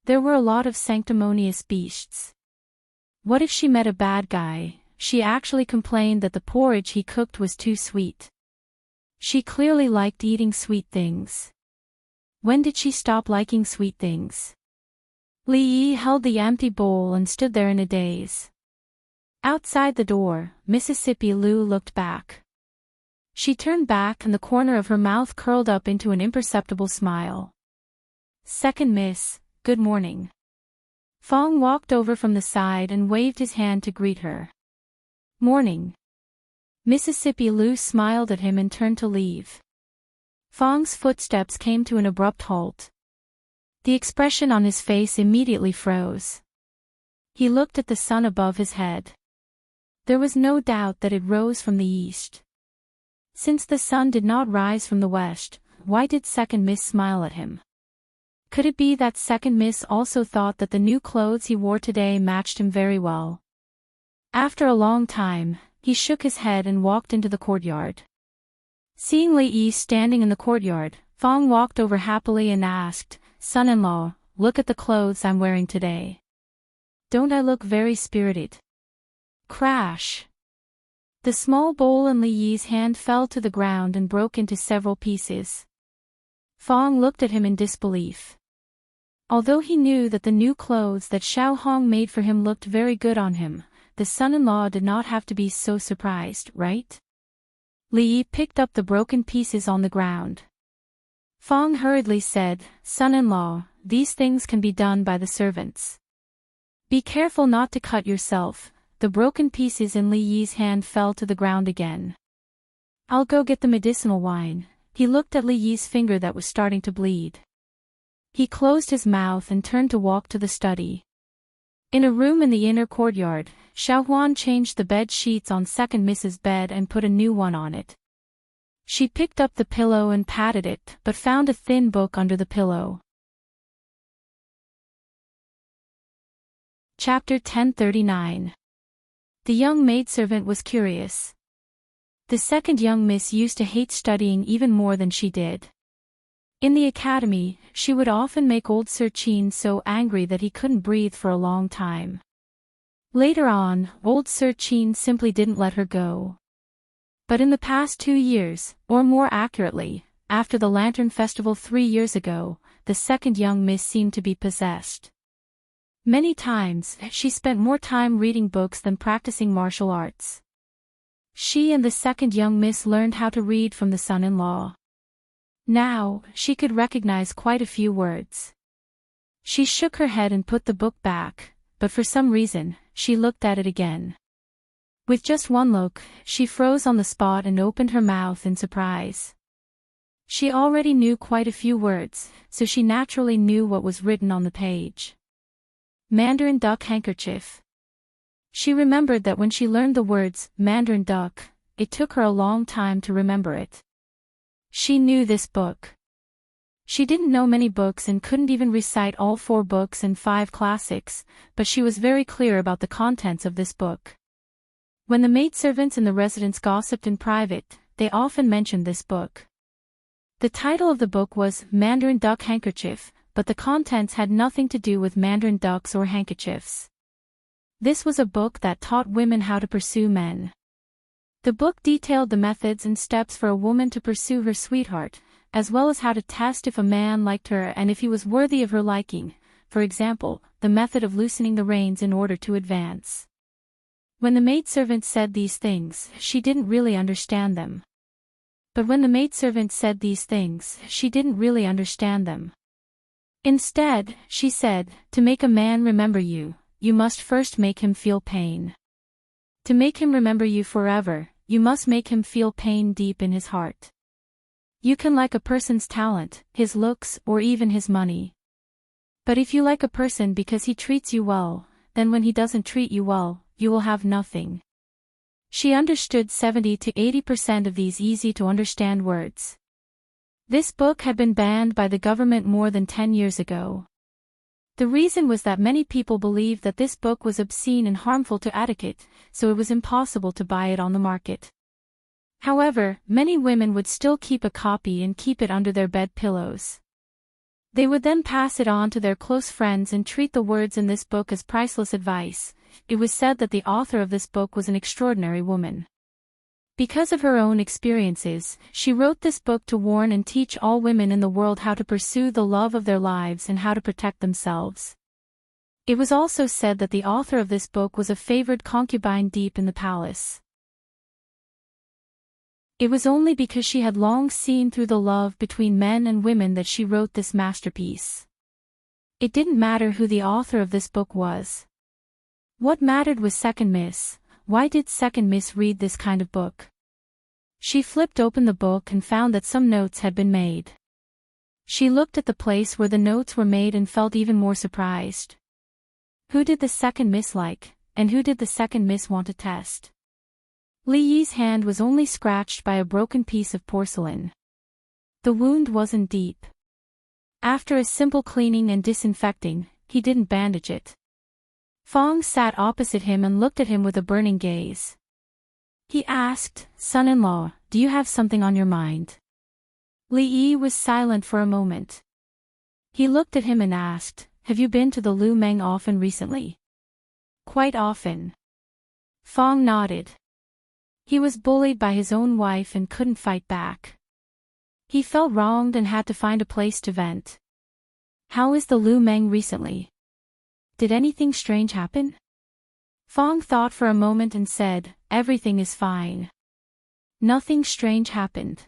There were a lot of sanctimonious beasts. What if she met a bad guy? She actually complained that the porridge he cooked was too sweet. She clearly liked eating sweet things. When did she stop liking sweet things? Li Yi held the empty bowl and stood there in a daze. Outside the door, Mississippi Lu looked back. She turned back and the corner of her mouth curled up into an imperceptible smile. "Second Miss, good morning." Fong walked over from the side and waved his hand to greet her. "Morning." Mississippi Lu smiled at him and turned to leave. Fong's footsteps came to an abrupt halt. The expression on his face immediately froze. He looked at the sun above his head. There was no doubt that it rose from the east. Since the sun did not rise from the west, why did Second Miss smile at him? Could it be that Second Miss also thought that the new clothes he wore today matched him very well? After a long time, he shook his head and walked into the courtyard. Seeing Li Yi standing in the courtyard, Fong walked over happily and asked, "Son-in-law, look at the clothes I'm wearing today. Don't I look very spirited?" Crash! The small bowl in Li Yi's hand fell to the ground and broke into several pieces. Fong looked at him in disbelief. Although he knew that the new clothes that Xiao Hong made for him looked very good on him, the son-in-law did not have to be so surprised, right? Li Yi picked up the broken pieces on the ground. Fong hurriedly said, "Son-in-law, these things can be done by the servants. Be careful not to cut yourself." The broken pieces in Li Yi's hand fell to the ground again. "I'll go get the medicinal wine." He looked at Li Yi's finger that was starting to bleed. He closed his mouth and turned to walk to the study. In a room in the inner courtyard, Xiao Huan changed the bed sheets on Second Miss's bed and put a new one on it. She picked up the pillow and patted it, but found a thin book under the pillow. Chapter 1039. The young maidservant was curious. The second young miss used to hate studying even more than she did. In the academy, she would often make old Serene so angry that he couldn't breathe for a long time. Later on, old Serene simply didn't let her go. But in the past 2 years, or more accurately, after the Lantern Festival 3 years ago, the second young miss seemed to be possessed. Many times, she spent more time reading books than practicing martial arts. She and the second young miss learned how to read from the son-in-law. Now, she could recognize quite a few words. She shook her head and put the book back, but for some reason, she looked at it again. With just one look, she froze on the spot and opened her mouth in surprise. She already knew quite a few words, so she naturally knew what was written on the page. Mandarin duck handkerchief. She remembered that when she learned the words, Mandarin duck, it took her a long time to remember it. She knew this book. She didn't know many books and couldn't even recite all 4 books and 5 classics, but she was very clear about the contents of this book. When the maidservants in the residence gossiped in private, they often mentioned this book. The title of the book was Mandarin Duck Handkerchief, but the contents had nothing to do with Mandarin ducks or handkerchiefs. This was a book that taught women how to pursue men. The book detailed the methods and steps for a woman to pursue her sweetheart, as well as how to test if a man liked her and if he was worthy of her liking, for example, the method of loosening the reins in order to advance. When the maidservant said these things, she didn't really understand them. But when the maidservant said these things, she didn't really understand them. Instead, she said, to make a man remember you, you must first make him feel pain. To make him remember you forever, you must make him feel pain deep in his heart. You can like a person's talent, his looks, or even his money. But if you like a person because he treats you well, then when he doesn't treat you well, you will have nothing. She understood 70 to 80% of these easy-to-understand words. This book had been banned by the government more than 10 years ago. The reason was that many people believed that this book was obscene and harmful to etiquette, so it was impossible to buy it on the market. However, many women would still keep a copy and keep it under their bed pillows. They would then pass it on to their close friends and treat the words in this book as priceless advice. It was said that the author of this book was an extraordinary woman. Because of her own experiences, she wrote this book to warn and teach all women in the world how to pursue the love of their lives and how to protect themselves. It was also said that the author of this book was a favored concubine deep in the palace. It was only because she had long seen through the love between men and women that she wrote this masterpiece. It didn't matter who the author of this book was. What mattered was Second Miss. Why did Second Miss read this kind of book? She flipped open the book and found that some notes had been made. She looked at the place where the notes were made and felt even more surprised. Who did the Second Miss like, and who did the Second Miss want to test? Li Yi's hand was only scratched by a broken piece of porcelain. The wound wasn't deep. After a simple cleaning and disinfecting, he didn't bandage it. Fong sat opposite him and looked at him with a burning gaze. He asked, "Son-in-law, do you have something on your mind?" Li Yi was silent for a moment. He looked at him and asked, "Have you been to the Lu Meng often recently?" "Quite often." Fong nodded. He was bullied by his own wife and couldn't fight back. He felt wronged and had to find a place to vent. "How is the Lu Meng recently? Did anything strange happen?" Fong thought for a moment and said, "Everything is fine. Nothing strange happened.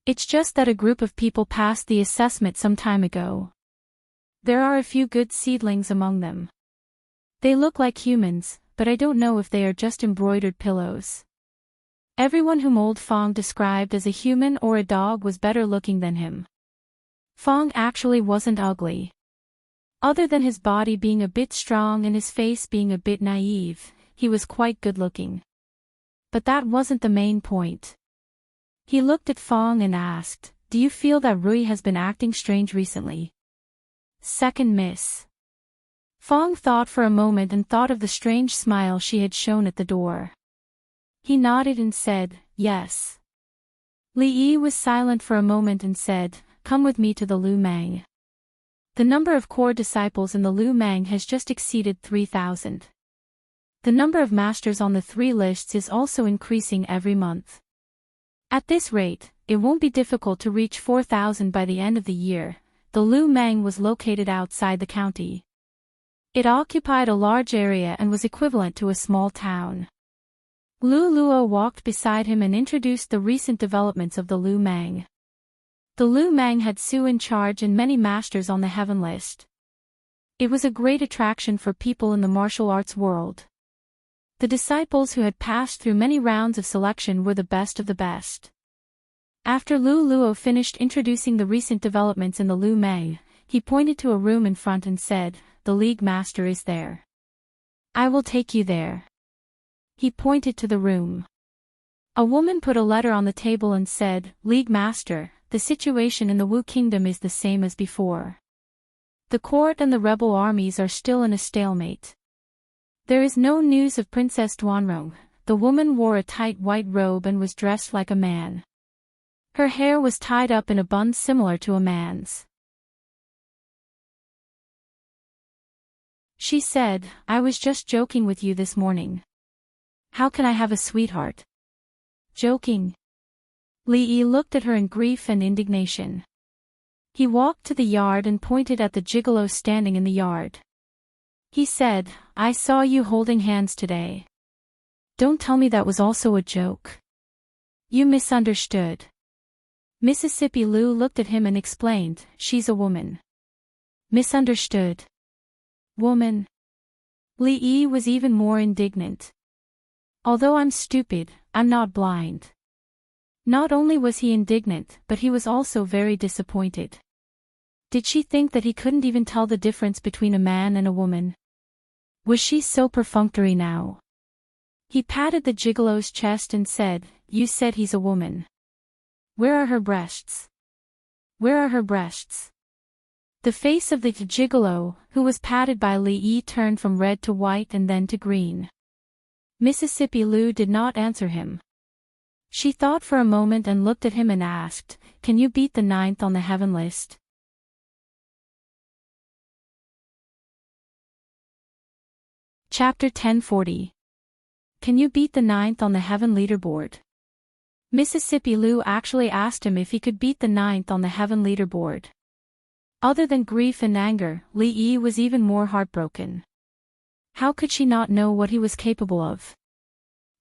It's just that a group of people passed the assessment some time ago. There are a few good seedlings among them. They look like humans, but I don't know if they are just embroidered pillows." Everyone whom old Fong described as a human or a dog was better looking than him. Fong actually wasn't ugly. Other than his body being a bit strong and his face being a bit naive, he was quite good looking. But that wasn't the main point. He looked at Fong and asked, "Do you feel that Rui has been acting strange recently?" Second Miss. Fong thought for a moment and thought of the strange smile she had shown at the door. He nodded and said, "Yes." Li Yi was silent for a moment and said, "Come with me to the Lu Meng. The number of core disciples in the Lu Meng has just exceeded 3,000. The number of masters on the 3 lists is also increasing every month. At this rate, it won't be difficult to reach 4,000 by the end of the year." The Lu Meng was located outside the county. It occupied a large area and was equivalent to a small town. Lu Luo walked beside him and introduced the recent developments of the Lu Meng. The Lu Meng had Su in charge and many masters on the heaven list. It was a great attraction for people in the martial arts world. The disciples who had passed through many rounds of selection were the best of the best. After Lu Luo finished introducing the recent developments in the Lu Meng, he pointed to a room in front and said, "The League Master is there. I will take you there." He pointed to the room. A woman put a letter on the table and said, "League Master, the situation in the Wu Kingdom is the same as before. The court and the rebel armies are still in a stalemate. There is no news of Princess Duanrong." The woman wore a tight white robe and was dressed like a man. Her hair was tied up in a bun similar to a man's. She said, "I was just joking with you this morning. How can I have a sweetheart?" "Joking?" Li Yi looked at her in grief and indignation. He walked to the yard and pointed at the gigolo standing in the yard. He said, "I saw you holding hands today. Don't tell me that was also a joke. You misunderstood." Mississippi Lu looked at him and explained, "She's a woman." "Misunderstood? Woman?" Li Yi was even more indignant. "Although I'm stupid, I'm not blind." Not only was he indignant, but he was also very disappointed. Did she think that he couldn't even tell the difference between a man and a woman? Was she so perfunctory now? He patted the gigolo's chest and said, "You said he's a woman. Where are her breasts? Where are her breasts?" The face of the gigolo, who was patted by Li Yi, turned from red to white and then to green. Mississippi Lu did not answer him. She thought for a moment and looked at him and asked, "Can you beat the 9th on the heaven list?" Chapter 1040. Can you beat the 9th on the heaven leaderboard? Mississippi Lu actually asked him if he could beat the 9th on the heaven leaderboard. Other than grief and anger, Li Yi was even more heartbroken. How could she not know what he was capable of?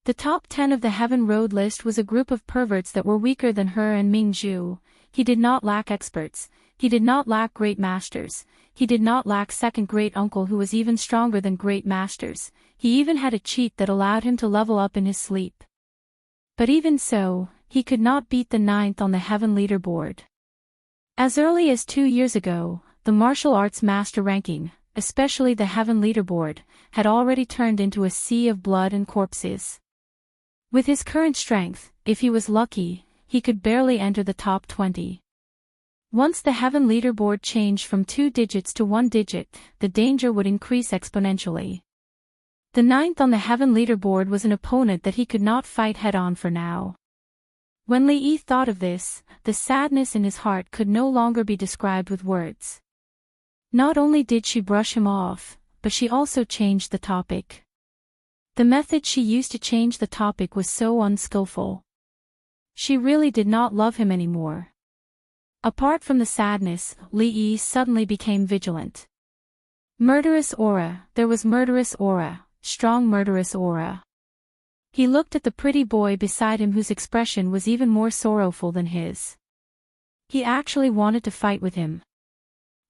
The top 10 of the Heaven Road list was a group of perverts that were weaker than her and Ming Zhu. He did not lack experts, he did not lack great masters, he did not lack second great uncle who was even stronger than great masters, he even had a cheat that allowed him to level up in his sleep. But even so, he could not beat the 9th on the Heaven leaderboard. As early as 2 years ago, the martial arts master ranking, especially the Heaven leaderboard, had already turned into a sea of blood and corpses. With his current strength, if he was lucky, he could barely enter the top 20. Once the Heaven leaderboard changed from 2 digits to 1 digit, the danger would increase exponentially. The 9th on the Heaven leaderboard was an opponent that he could not fight head-on for now. When Li Yi thought of this, the sadness in his heart could no longer be described with words. Not only did she brush him off, but she also changed the topic. The method she used to change the topic was so unskillful. She really did not love him anymore. Apart from the sadness, Li Yi suddenly became vigilant. Murderous aura, there was murderous aura, strong murderous aura. He looked at the pretty boy beside him whose expression was even more sorrowful than his. He actually wanted to fight with him.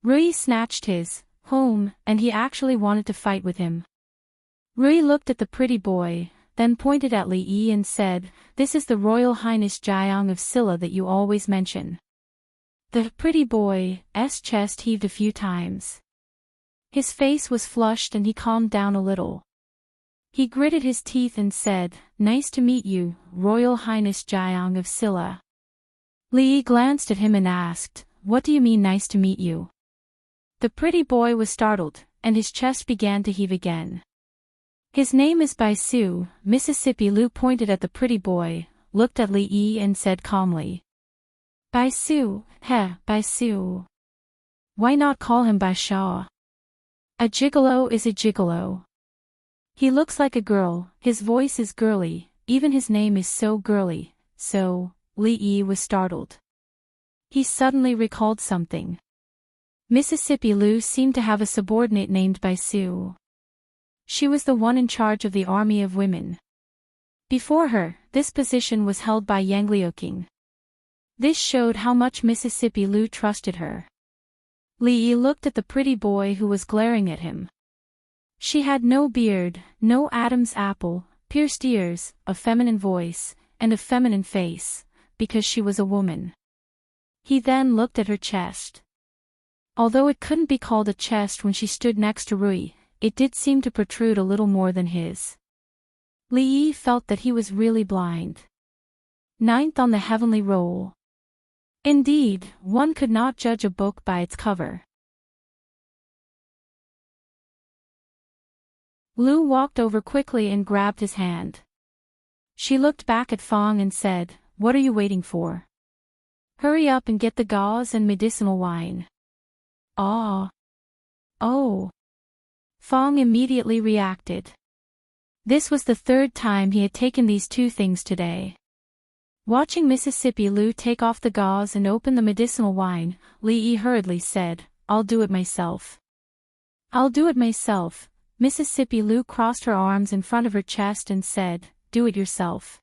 Rui snatched his home, and he actually wanted to fight with him. Rui looked at the pretty boy, then pointed at Li Yi and said, "This is the Royal Highness Jiang of Silla that you always mention." The pretty boy's chest heaved a few times. His face was flushed and he calmed down a little. He gritted his teeth and said, "Nice to meet you, Royal Highness Jiang of Silla." Li Yi glanced at him and asked, "What do you mean nice to meet you?" The pretty boy was startled, and his chest began to heave again. "His name is Bai Su." Mississippi Lu pointed at the pretty boy, looked at Li Yi and said calmly, "Bai Su, Bai Su. Why not call him Bai Sha? A gigolo is a gigolo. He looks like a girl, his voice is girly, even his name is so girly." So, Li Yi was startled. He suddenly recalled something. Mississippi Lu seemed to have a subordinate named Bai Su. She was the one in charge of the army of women. Before her, this position was held by Yang Liuqing. This showed how much Mississippi Lu trusted her. Li Yi looked at the pretty boy who was glaring at him. She had no beard, no Adam's apple, pierced ears, a feminine voice, and a feminine face, because she was a woman. He then looked at her chest. Although it couldn't be called a chest when she stood next to Rui, it did seem to protrude a little more than his. Li Yi felt that he was really blind. 9th on the heavenly roll. Indeed, one could not judge a book by its cover. Lu walked over quickly and grabbed his hand. She looked back at Fong and said, "What are you waiting for? Hurry up and get the gauze and medicinal wine." "Ah. Oh." Fong immediately reacted. This was the 3rd time he had taken these 2 things today. Watching Mississippi Lu take off the gauze and open the medicinal wine, Li Yi hurriedly said, "I'll do it myself." "I'll do it myself." Mississippi Lu crossed her arms in front of her chest and said, "Do it yourself."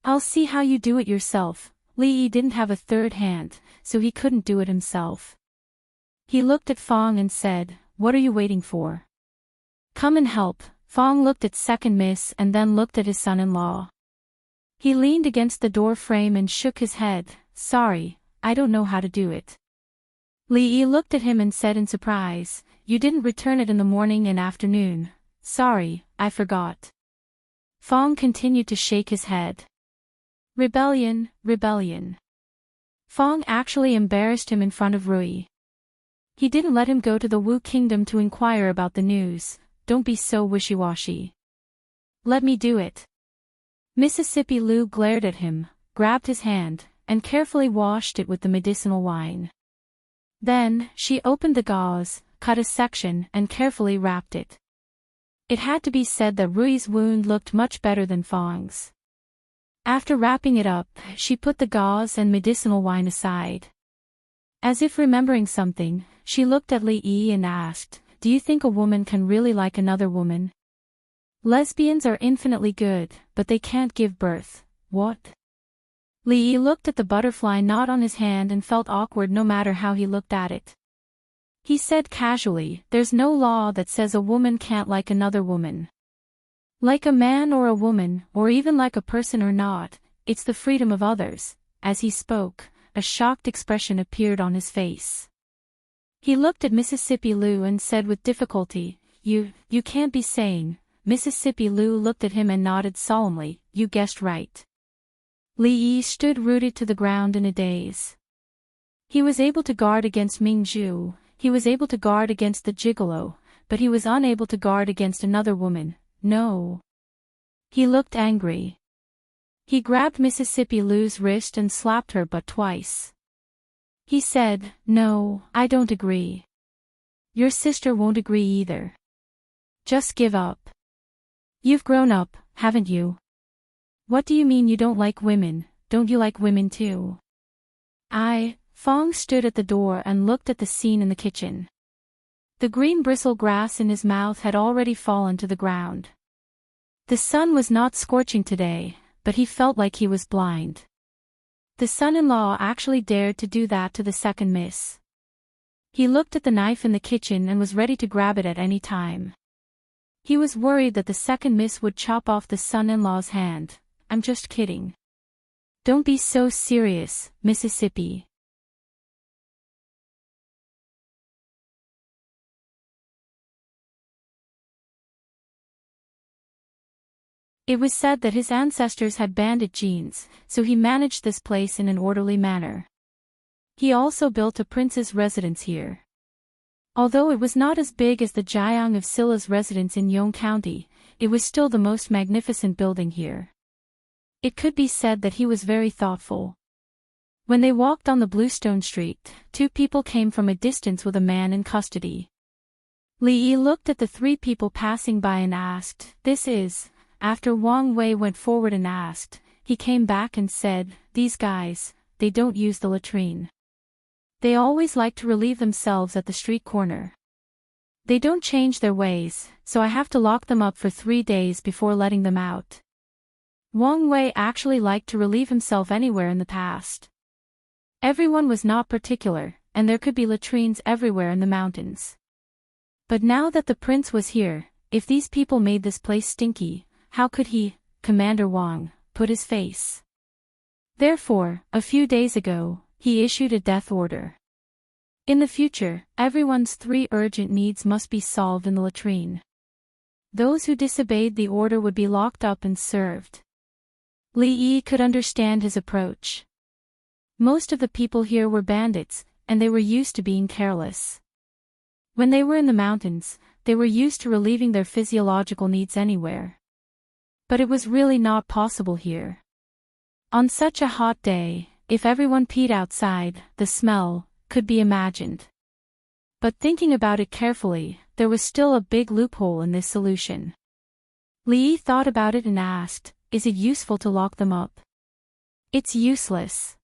"I'll see how you do it yourself." Li Yi didn't have a 3rd hand, so he couldn't do it himself. He looked at Fong and said, "What are you waiting for? Come and help." Fong looked at second miss and then looked at his son-in-law. He leaned against the door frame and shook his head, "Sorry, I don't know how to do it." Li Yi looked at him and said in surprise, "You didn't return it in the morning and afternoon." "Sorry, I forgot." Fong continued to shake his head. Rebellion, rebellion. Fong actually embarrassed him in front of Rui. He didn't let him go to the Wu Kingdom to inquire about the news. "Don't be so wishy-washy. Let me do it." Mississippi Lu glared at him, grabbed his hand, and carefully washed it with the medicinal wine. Then, she opened the gauze, cut a section and carefully wrapped it. It had to be said that Rui's wound looked much better than Fong's. After wrapping it up, she put the gauze and medicinal wine aside. As if remembering something, she looked at Li Yi and asked, "Do you think a woman can really like another woman? Lesbians are infinitely good, but they can't give birth, what?" Li Yi looked at the butterfly knot on his hand and felt awkward no matter how he looked at it. He said casually, "There's no law that says a woman can't like another woman. Like a man or a woman, or even like a person or not, it's the freedom of others." As he spoke, a shocked expression appeared on his face. He looked at Mississippi Lu and said with difficulty, You can't be saying." Mississippi Lu looked at him and nodded solemnly, "You guessed right." Li Yi stood rooted to the ground in a daze. He was able to guard against Ming Zhu, he was able to guard against the gigolo, but he was unable to guard against another woman, no. He looked angry. He grabbed Mississippi Lu's wrist and slapped her butt twice. He said, "No, I don't agree. Your sister won't agree either. Just give up. You've grown up, haven't you? What do you mean you don't like women? Don't you like women too?" Fong stood at the door and looked at the scene in the kitchen. The green bristle grass in his mouth had already fallen to the ground. The sun was not scorching today, but he felt like he was blind. The son-in-law actually dared to do that to the second miss. He looked at the knife in the kitchen and was ready to grab it at any time. He was worried that the second miss would chop off the son-in-law's hand. "I'm just kidding. Don't be so serious, Mississippi." It was said that his ancestors had bandit genes, so he managed this place in an orderly manner. He also built a prince's residence here. Although it was not as big as the Jiang of Sila's residence in Yong County, it was still the most magnificent building here. It could be said that he was very thoughtful. When they walked on the Bluestone Street, two people came from a distance with a man in custody. Li Yi looked at the three people passing by and asked, "This is..." After Wang Wei went forward and asked, he came back and said, "These guys, they don't use the latrine. They always like to relieve themselves at the street corner. They don't change their ways, so I have to lock them up for 3 days before letting them out." Wang Wei actually liked to relieve himself anywhere in the past. Everyone was not particular, and there could be latrines everywhere in the mountains. But now that the prince was here, if these people made this place stinky, how could he, Commander Wang, put his face? Therefore, a few days ago, he issued a death order. In the future, everyone's 3 urgent needs must be solved in the latrine. Those who disobeyed the order would be locked up and served. Li Yi could understand his approach. Most of the people here were bandits, and they were used to being careless. When they were in the mountains, they were used to relieving their physiological needs anywhere. But it was really not possible here. On such a hot day, if everyone peed outside, the smell could be imagined. But thinking about it carefully, there was still a big loophole in this solution. Li Yi thought about it and asked, "Is it useful to lock them up?" "It's useless."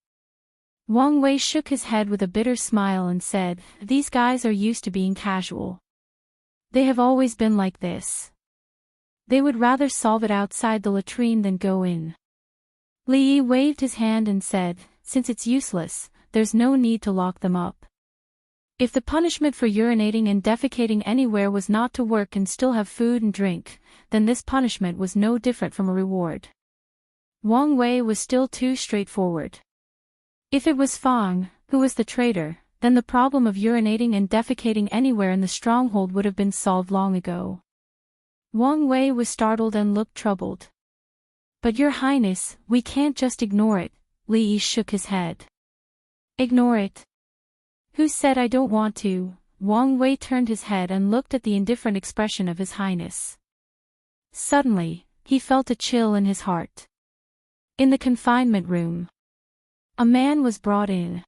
Wang Wei shook his head with a bitter smile and said, "These guys are used to being casual. They have always been like this. They would rather solve it outside the latrine than go in." Li Yi waved his hand and said, "Since it's useless, there's no need to lock them up. If the punishment for urinating and defecating anywhere was not to work and still have food and drink, then this punishment was no different from a reward." Wang Wei was still too straightforward. If it was Fang, who was the traitor, then the problem of urinating and defecating anywhere in the stronghold would have been solved long ago. Wang Wei was startled and looked troubled. "But Your Highness, we can't just ignore it." Li Yi shook his head. "Ignore it? Who said I don't want to?" Wang Wei turned his head and looked at the indifferent expression of His Highness. Suddenly, he felt a chill in his heart. In the confinement room, a man was brought in.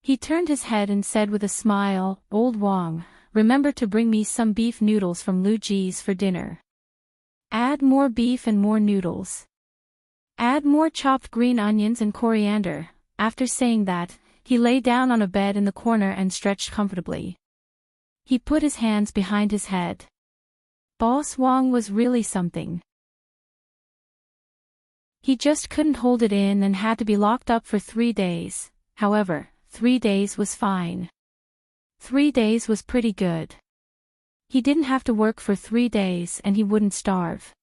He turned his head and said with a smile, "Old Wang, remember to bring me some beef noodles from Lu Ji's for dinner. Add more beef and more noodles. Add more chopped green onions and coriander." After saying that, he lay down on a bed in the corner and stretched comfortably. He put his hands behind his head. Boss Wong was really something. He just couldn't hold it in and had to be locked up for 3 days. However, 3 days was fine. 3 days was pretty good. He didn't have to work for 3 days and he wouldn't starve.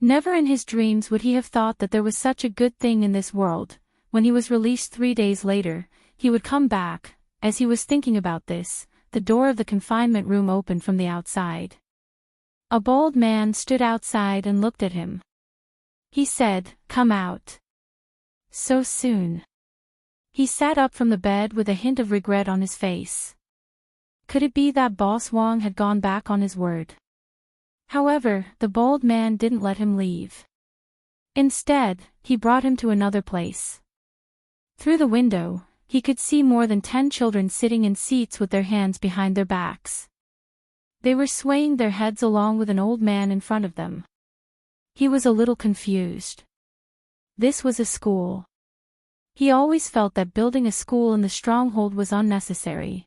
Never in his dreams would he have thought that there was such a good thing in this world. When he was released 3 days later, he would come back. As he was thinking about this, the door of the confinement room opened from the outside. A bald man stood outside and looked at him. He said, "Come out." So soon. He sat up from the bed with a hint of regret on his face. Could it be that Boss Wong had gone back on his word? However, the bald man didn't let him leave. Instead, he brought him to another place. Through the window, he could see more than 10 children sitting in seats with their hands behind their backs. They were swaying their heads along with an old man in front of them. He was a little confused. This was a school. He always felt that building a school in the stronghold was unnecessary.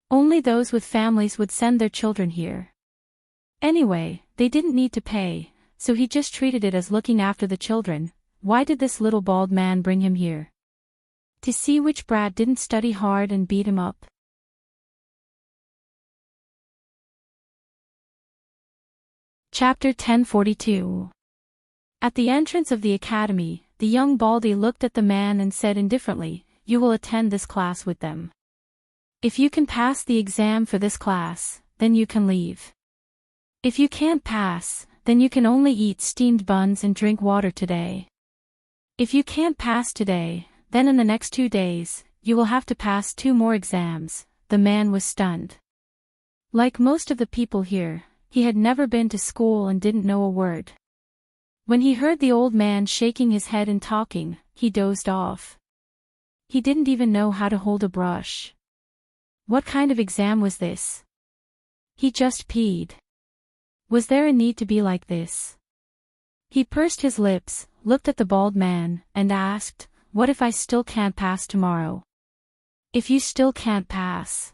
Only those with families would send their children here. Anyway, they didn't need to pay, so he just treated it as looking after the children. Why did this little bald man bring him here? To see which brat didn't study hard and beat him up. Chapter 1042. At the entrance of the academy, the young baldy looked at the man and said indifferently, "You will attend this class with them. If you can pass the exam for this class, then you can leave. If you can't pass, then you can only eat steamed buns and drink water today. If you can't pass today, then in the next 2 days, you will have to pass 2 more exams." The man was stunned. Like most of the people here, he had never been to school and didn't know a word. When he heard the old man shaking his head and talking, he dozed off. He didn't even know how to hold a brush. What kind of exam was this? He just peed. Was there a need to be like this? He pursed his lips, looked at the bald man, and asked, "What if I still can't pass tomorrow? If you still can't pass?"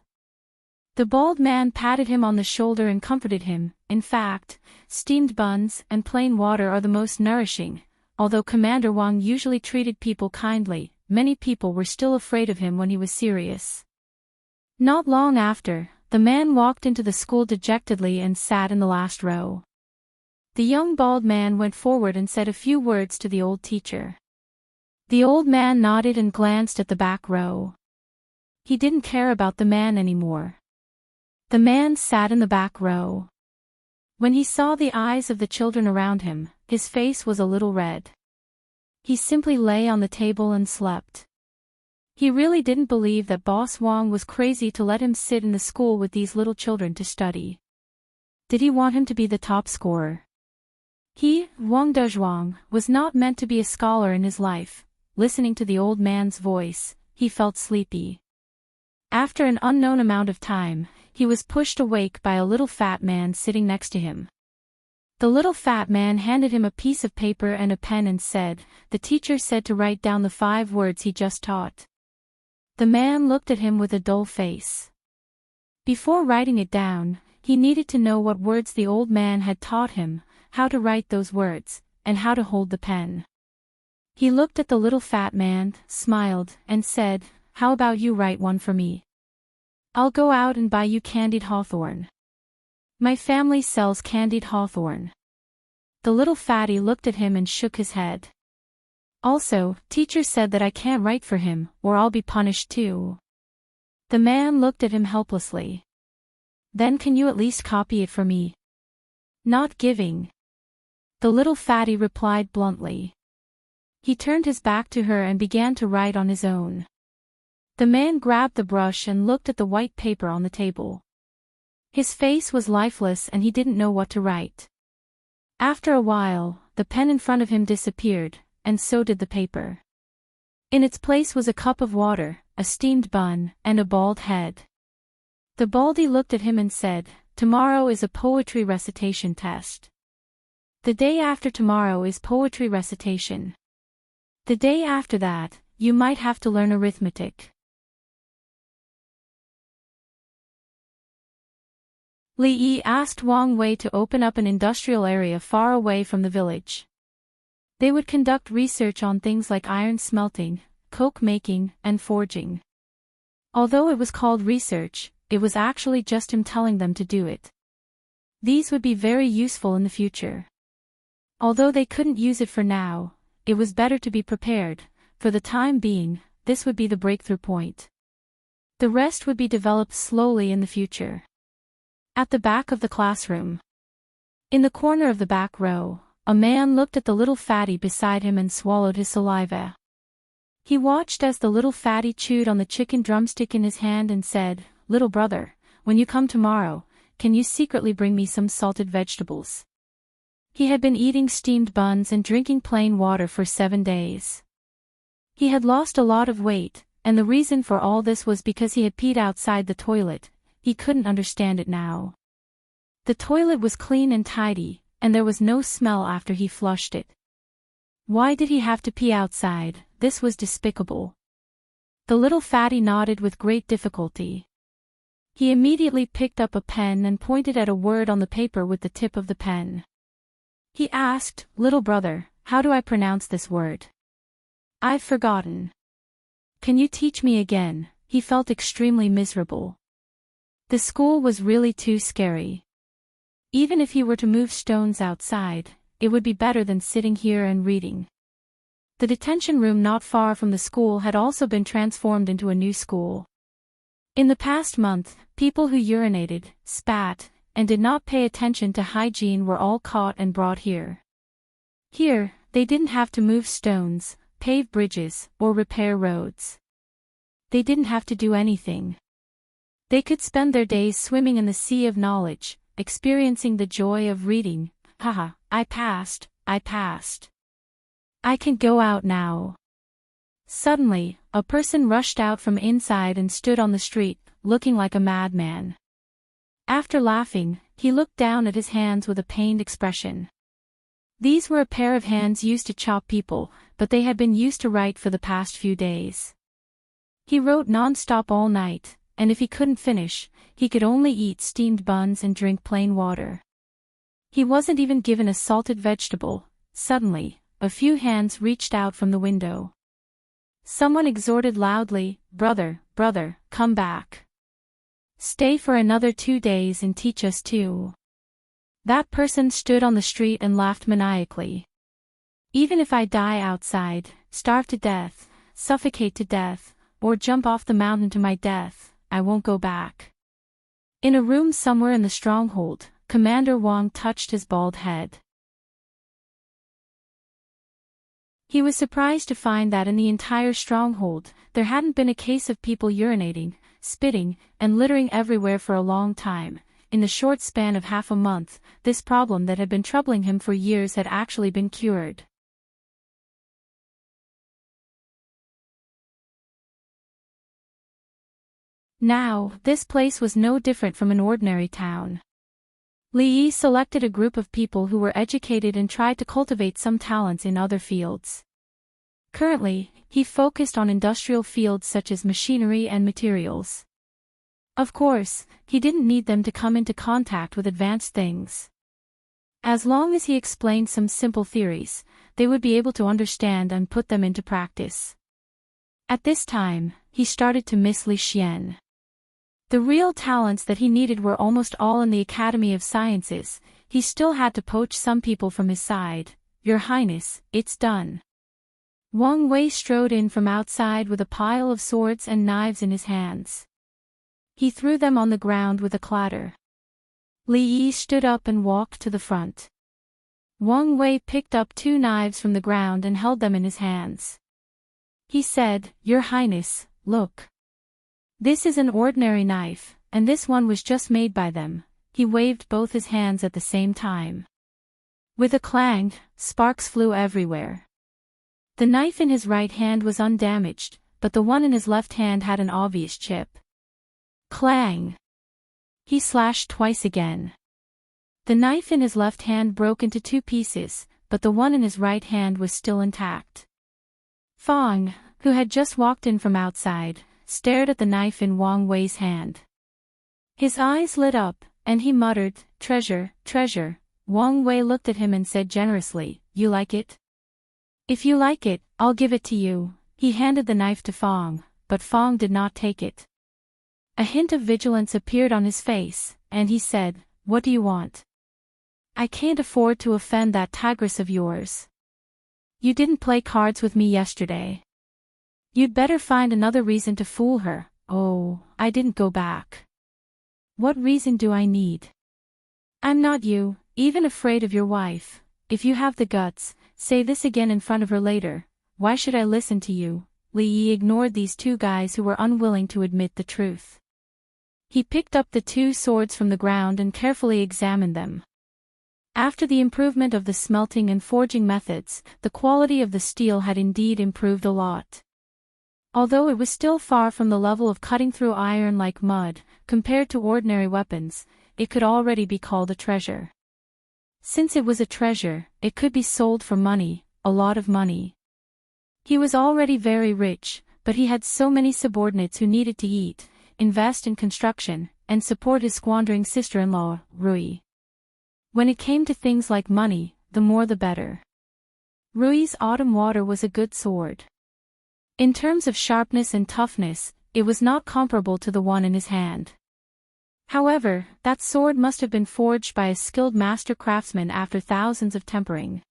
The bald man patted him on the shoulder and comforted him. In fact, steamed buns and plain water are the most nourishing. Although Commander Wang usually treated people kindly, many people were still afraid of him when he was serious. Not long after, the man walked into the school dejectedly and sat in the last row. The young bald man went forward and said a few words to the old teacher. The old man nodded and glanced at the back row. He didn't care about the man anymore. The man sat in the back row. When he saw the eyes of the children around him, his face was a little red. He simply lay on the table and slept. He really didn't believe that Boss Wong was crazy to let him sit in the school with these little children to study. Did he want him to be the top scorer? He, Wang Dezhuang, was not meant to be a scholar in his life. Listening to the old man's voice, he felt sleepy. After an unknown amount of time, he was pushed awake by a little fat man sitting next to him. The little fat man handed him a piece of paper and a pen and said, "The teacher said to write down the 5 words he just taught." The man looked at him with a dull face. Before writing it down, he needed to know what words the old man had taught him, how to write those words, and how to hold the pen. He looked at the little fat man, smiled, and said, "How about you write one for me? I'll go out and buy you candied hawthorn. My family sells candied hawthorn." The little fatty looked at him and shook his head. "Also, teacher said that I can't write for him, or I'll be punished too." The man looked at him helplessly. "Then can you at least copy it for me?" "Not giving." The little fatty replied bluntly. He turned his back to her and began to write on his own. The man grabbed the brush and looked at the white paper on the table. His face was lifeless and he didn't know what to write. After a while, the pen in front of him disappeared, and so did the paper. In its place was a cup of water, a steamed bun, and a bald head. The baldy looked at him and said, "Tomorrow is a poetry recitation test. The day after tomorrow is poetry recitation. The day after that, you might have to learn arithmetic. Li Yi asked Wang Wei to open up an industrial area far away from the village. They would conduct research on things like iron smelting, coke making, and forging. Although it was called research, it was actually just him telling them to do it. These would be very useful in the future. Although they couldn't use it for now, it was better to be prepared. For the time being, this would be the breakthrough point. The rest would be developed slowly in the future. At the back of the classroom. In the corner of the back row, a man looked at the little fatty beside him and swallowed his saliva. He watched as the little fatty chewed on the chicken drumstick in his hand and said, "Little brother, when you come tomorrow, can you secretly bring me some salted vegetables?" He had been eating steamed buns and drinking plain water for 7 days. He had lost a lot of weight, and the reason for all this was because he had peed outside the toilet. He couldn't understand it now. The toilet was clean and tidy, and there was no smell after he flushed it. Why did he have to pee outside? This was despicable. The little fatty nodded with great difficulty. He immediately picked up a pen and pointed at a word on the paper with the tip of the pen. He asked, "Little brother, how do I pronounce this word? I've forgotten. Can you teach me again?" He felt extremely miserable. The school was really too scary. Even if he were to move stones outside, it would be better than sitting here and reading. The detention room not far from the school had also been transformed into a new school. In the past month, people who urinated, spat, and did not pay attention to hygiene were all caught and brought here. Here, they didn't have to move stones, pave bridges, or repair roads. They didn't have to do anything. They could spend their days swimming in the sea of knowledge, experiencing the joy of reading. Haha, I passed. I can go out now. Suddenly, a person rushed out from inside and stood on the street, looking like a madman. After laughing, he looked down at his hands with a pained expression. These were a pair of hands used to chop people, but they had been used to write for the past few days. He wrote non-stop all night, and if he couldn't finish, he could only eat steamed buns and drink plain water. He wasn't even given a salted vegetable. Suddenly, a few hands reached out from the window. Someone exhorted loudly, brother, come back. Stay for another 2 days and teach us too." That person stood on the street and laughed maniacally. "Even if I die outside, starve to death, suffocate to death, or jump off the mountain to my death, I won't go back." In a room somewhere in the stronghold, Commander Wang touched his bald head. He was surprised to find that in the entire stronghold, there hadn't been a case of people urinating, spitting, and littering everywhere for a long time. In the short span of half a month, this problem that had been troubling him for years had actually been cured. Now, this place was no different from an ordinary town. Li Yi selected a group of people who were educated and tried to cultivate some talents in other fields. Currently, he focused on industrial fields such as machinery and materials. Of course, he didn't need them to come into contact with advanced things. As long as he explained some simple theories, they would be able to understand and put them into practice. At this time, he started to miss Li Xian. The real talents that he needed were almost all in the Academy of Sciences. He still had to poach some people from his side. "Your Highness, it's done." Wang Wei strode in from outside with a pile of swords and knives in his hands. He threw them on the ground with a clatter. Li Yi stood up and walked to the front. Wang Wei picked up 2 knives from the ground and held them in his hands. He said, "Your Highness, look. This is an ordinary knife, and this one was just made by them." He waved both his hands at the same time. With a clang, sparks flew everywhere. The knife in his right hand was undamaged, but the one in his left hand had an obvious chip. Clang! He slashed twice again. The knife in his left hand broke into 2 pieces, but the one in his right hand was still intact. Fong! who had just walked in from outside, stared at the knife in Wang Wei's hand. His eyes lit up, and he muttered, "Treasure, treasure." Wang Wei looked at him and said generously, "You like it? If you like it, I'll give it to you." He handed the knife to Fong, but Fong did not take it. A hint of vigilance appeared on his face, and he said, "What do you want?" "I can't afford to offend that tigress of yours. You didn't play cards with me yesterday. You'd better find another reason to fool her." "Oh, I didn't go back." "What reason do I need? I'm not you, even afraid of your wife. If you have the guts, say this again in front of her later. Why should I listen to you?" Li Yi ignored these two guys who were unwilling to admit the truth. He picked up the two swords from the ground and carefully examined them. After the improvement of the smelting and forging methods, the quality of the steel had indeed improved a lot. Although it was still far from the level of cutting through iron like mud, compared to ordinary weapons, it could already be called a treasure. Since it was a treasure, it could be sold for money, a lot of money. He was already very rich, but he had so many subordinates who needed to eat, invest in construction, and support his squandering sister-in-law, Rui. When it came to things like money, the more the better. Rui's autumn water was a good sword. In terms of sharpness and toughness, it was not comparable to the one in his hand. However, that sword must have been forged by a skilled master craftsman after thousands of tempering.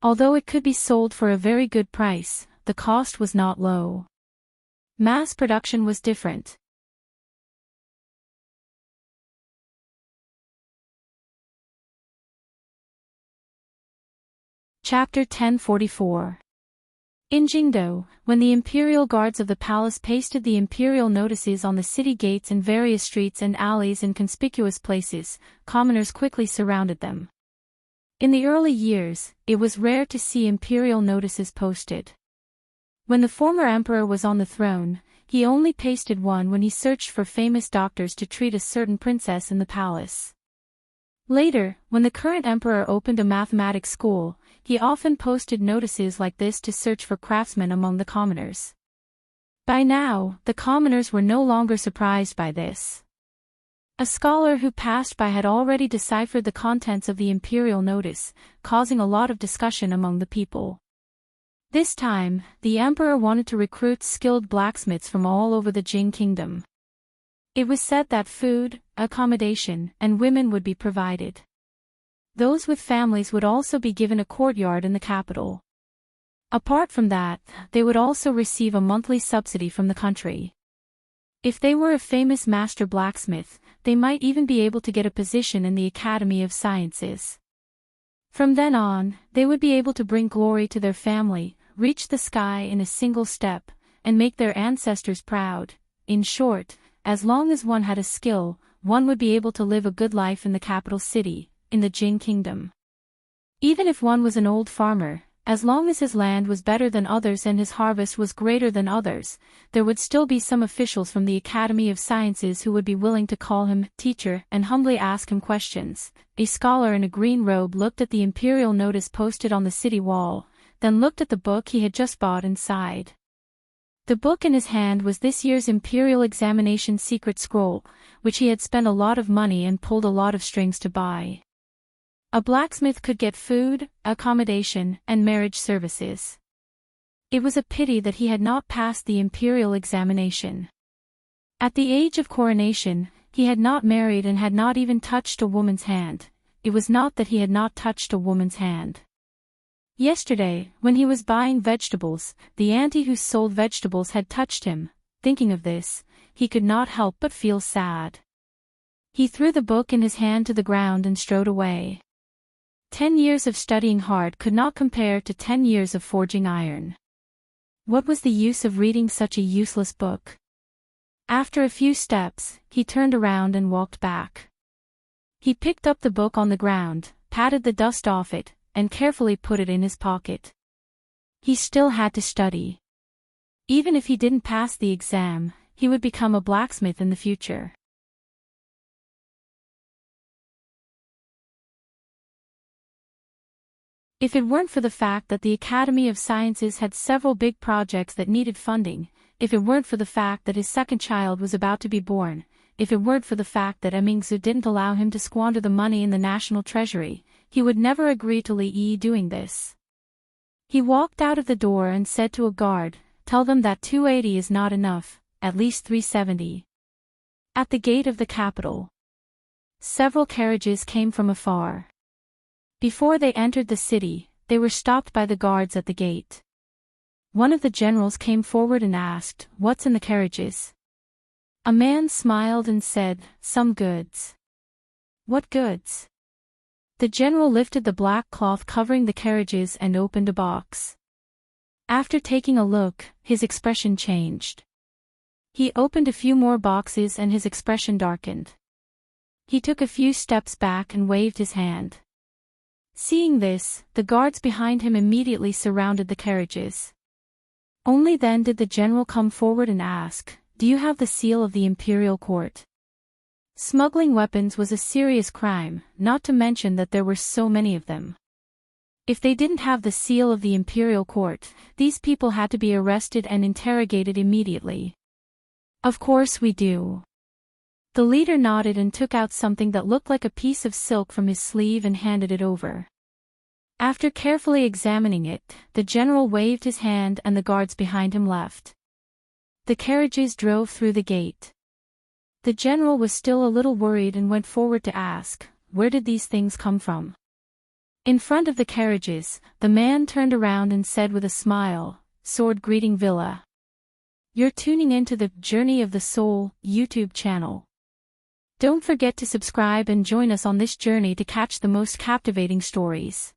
Although it could be sold for a very good price, the cost was not low. Mass production was different. Chapter 1044. In Jingdo, when the imperial guards of the palace pasted the imperial notices on the city gates and various streets and alleys in conspicuous places, commoners quickly surrounded them. In the early years, it was rare to see imperial notices posted. When the former emperor was on the throne, he only pasted one when he searched for famous doctors to treat a certain princess in the palace. Later, when the current emperor opened a mathematics school, he often posted notices like this to search for craftsmen among the commoners. By now, the commoners were no longer surprised by this. A scholar who passed by had already deciphered the contents of the imperial notice, causing a lot of discussion among the people. This time, the emperor wanted to recruit skilled blacksmiths from all over the Jing kingdom. It was said that food, accommodation, and women would be provided. Those with families would also be given a courtyard in the capital. Apart from that, they would also receive a monthly subsidy from the country. If they were a famous master blacksmith, they might even be able to get a position in the Academy of Sciences. From then on, they would be able to bring glory to their family, reach the sky in a single step, and make their ancestors proud. In short, as long as one had a skill, one would be able to live a good life in the capital city, in the Jing kingdom. Even if one was an old farmer, as long as his land was better than others and his harvest was greater than others, there would still be some officials from the Academy of Sciences who would be willing to call him teacher and humbly ask him questions. A scholar in a green robe looked at the imperial notice posted on the city wall, then looked at the book he had just bought and sighed. The book in his hand was this year's imperial examination secret scroll, which he had spent a lot of money and pulled a lot of strings to buy. A blacksmith could get food, accommodation, and marriage services. It was a pity that he had not passed the imperial examination. At the age of coronation, he had not married and had not even touched a woman's hand. It was not that he had not touched a woman's hand. Yesterday, when he was buying vegetables, the auntie who sold vegetables had touched him. Thinking of this, he could not help but feel sad. He threw the book in his hand to the ground and strode away. 10 years of studying hard could not compare to 10 years of forging iron. What was the use of reading such a useless book? After a few steps, he turned around and walked back. He picked up the book on the ground, patted the dust off it, and carefully put it in his pocket. He still had to study. Even if he didn't pass the exam, he would become a blacksmith in the future. If it weren't for the fact that the Academy of Sciences had several big projects that needed funding, if it weren't for the fact that his second child was about to be born, if it weren't for the fact that Mingzu didn't allow him to squander the money in the national treasury, he would never agree to Li Yi doing this. He walked out of the door and said to a guard, "Tell them that 280 is not enough, at least 370. At the gate of the capital, several carriages came from afar. Before they entered the city, they were stopped by the guards at the gate. One of the generals came forward and asked, "What's in the carriages?" A man smiled and said, "Some goods." "What goods?" The general lifted the black cloth covering the carriages and opened a box. After taking a look, his expression changed. He opened a few more boxes and his expression darkened. He took a few steps back and waved his hand. Seeing this, the guards behind him immediately surrounded the carriages. Only then did the general come forward and ask, "Do you have the seal of the imperial court?" Smuggling weapons was a serious crime, not to mention that there were so many of them. If they didn't have the seal of the imperial court, these people had to be arrested and interrogated immediately. "Of course we do." The leader nodded and took out something that looked like a piece of silk from his sleeve and handed it over. After carefully examining it, the general waved his hand and the guards behind him left. The carriages drove through the gate. The general was still a little worried and went forward to ask, "Where did these things come from?" In front of the carriages, the man turned around and said with a smile, "Sword greeting Villa. You're tuning into the Journey of the Soul YouTube channel. Don't forget to subscribe and join us on this journey to catch the most captivating stories."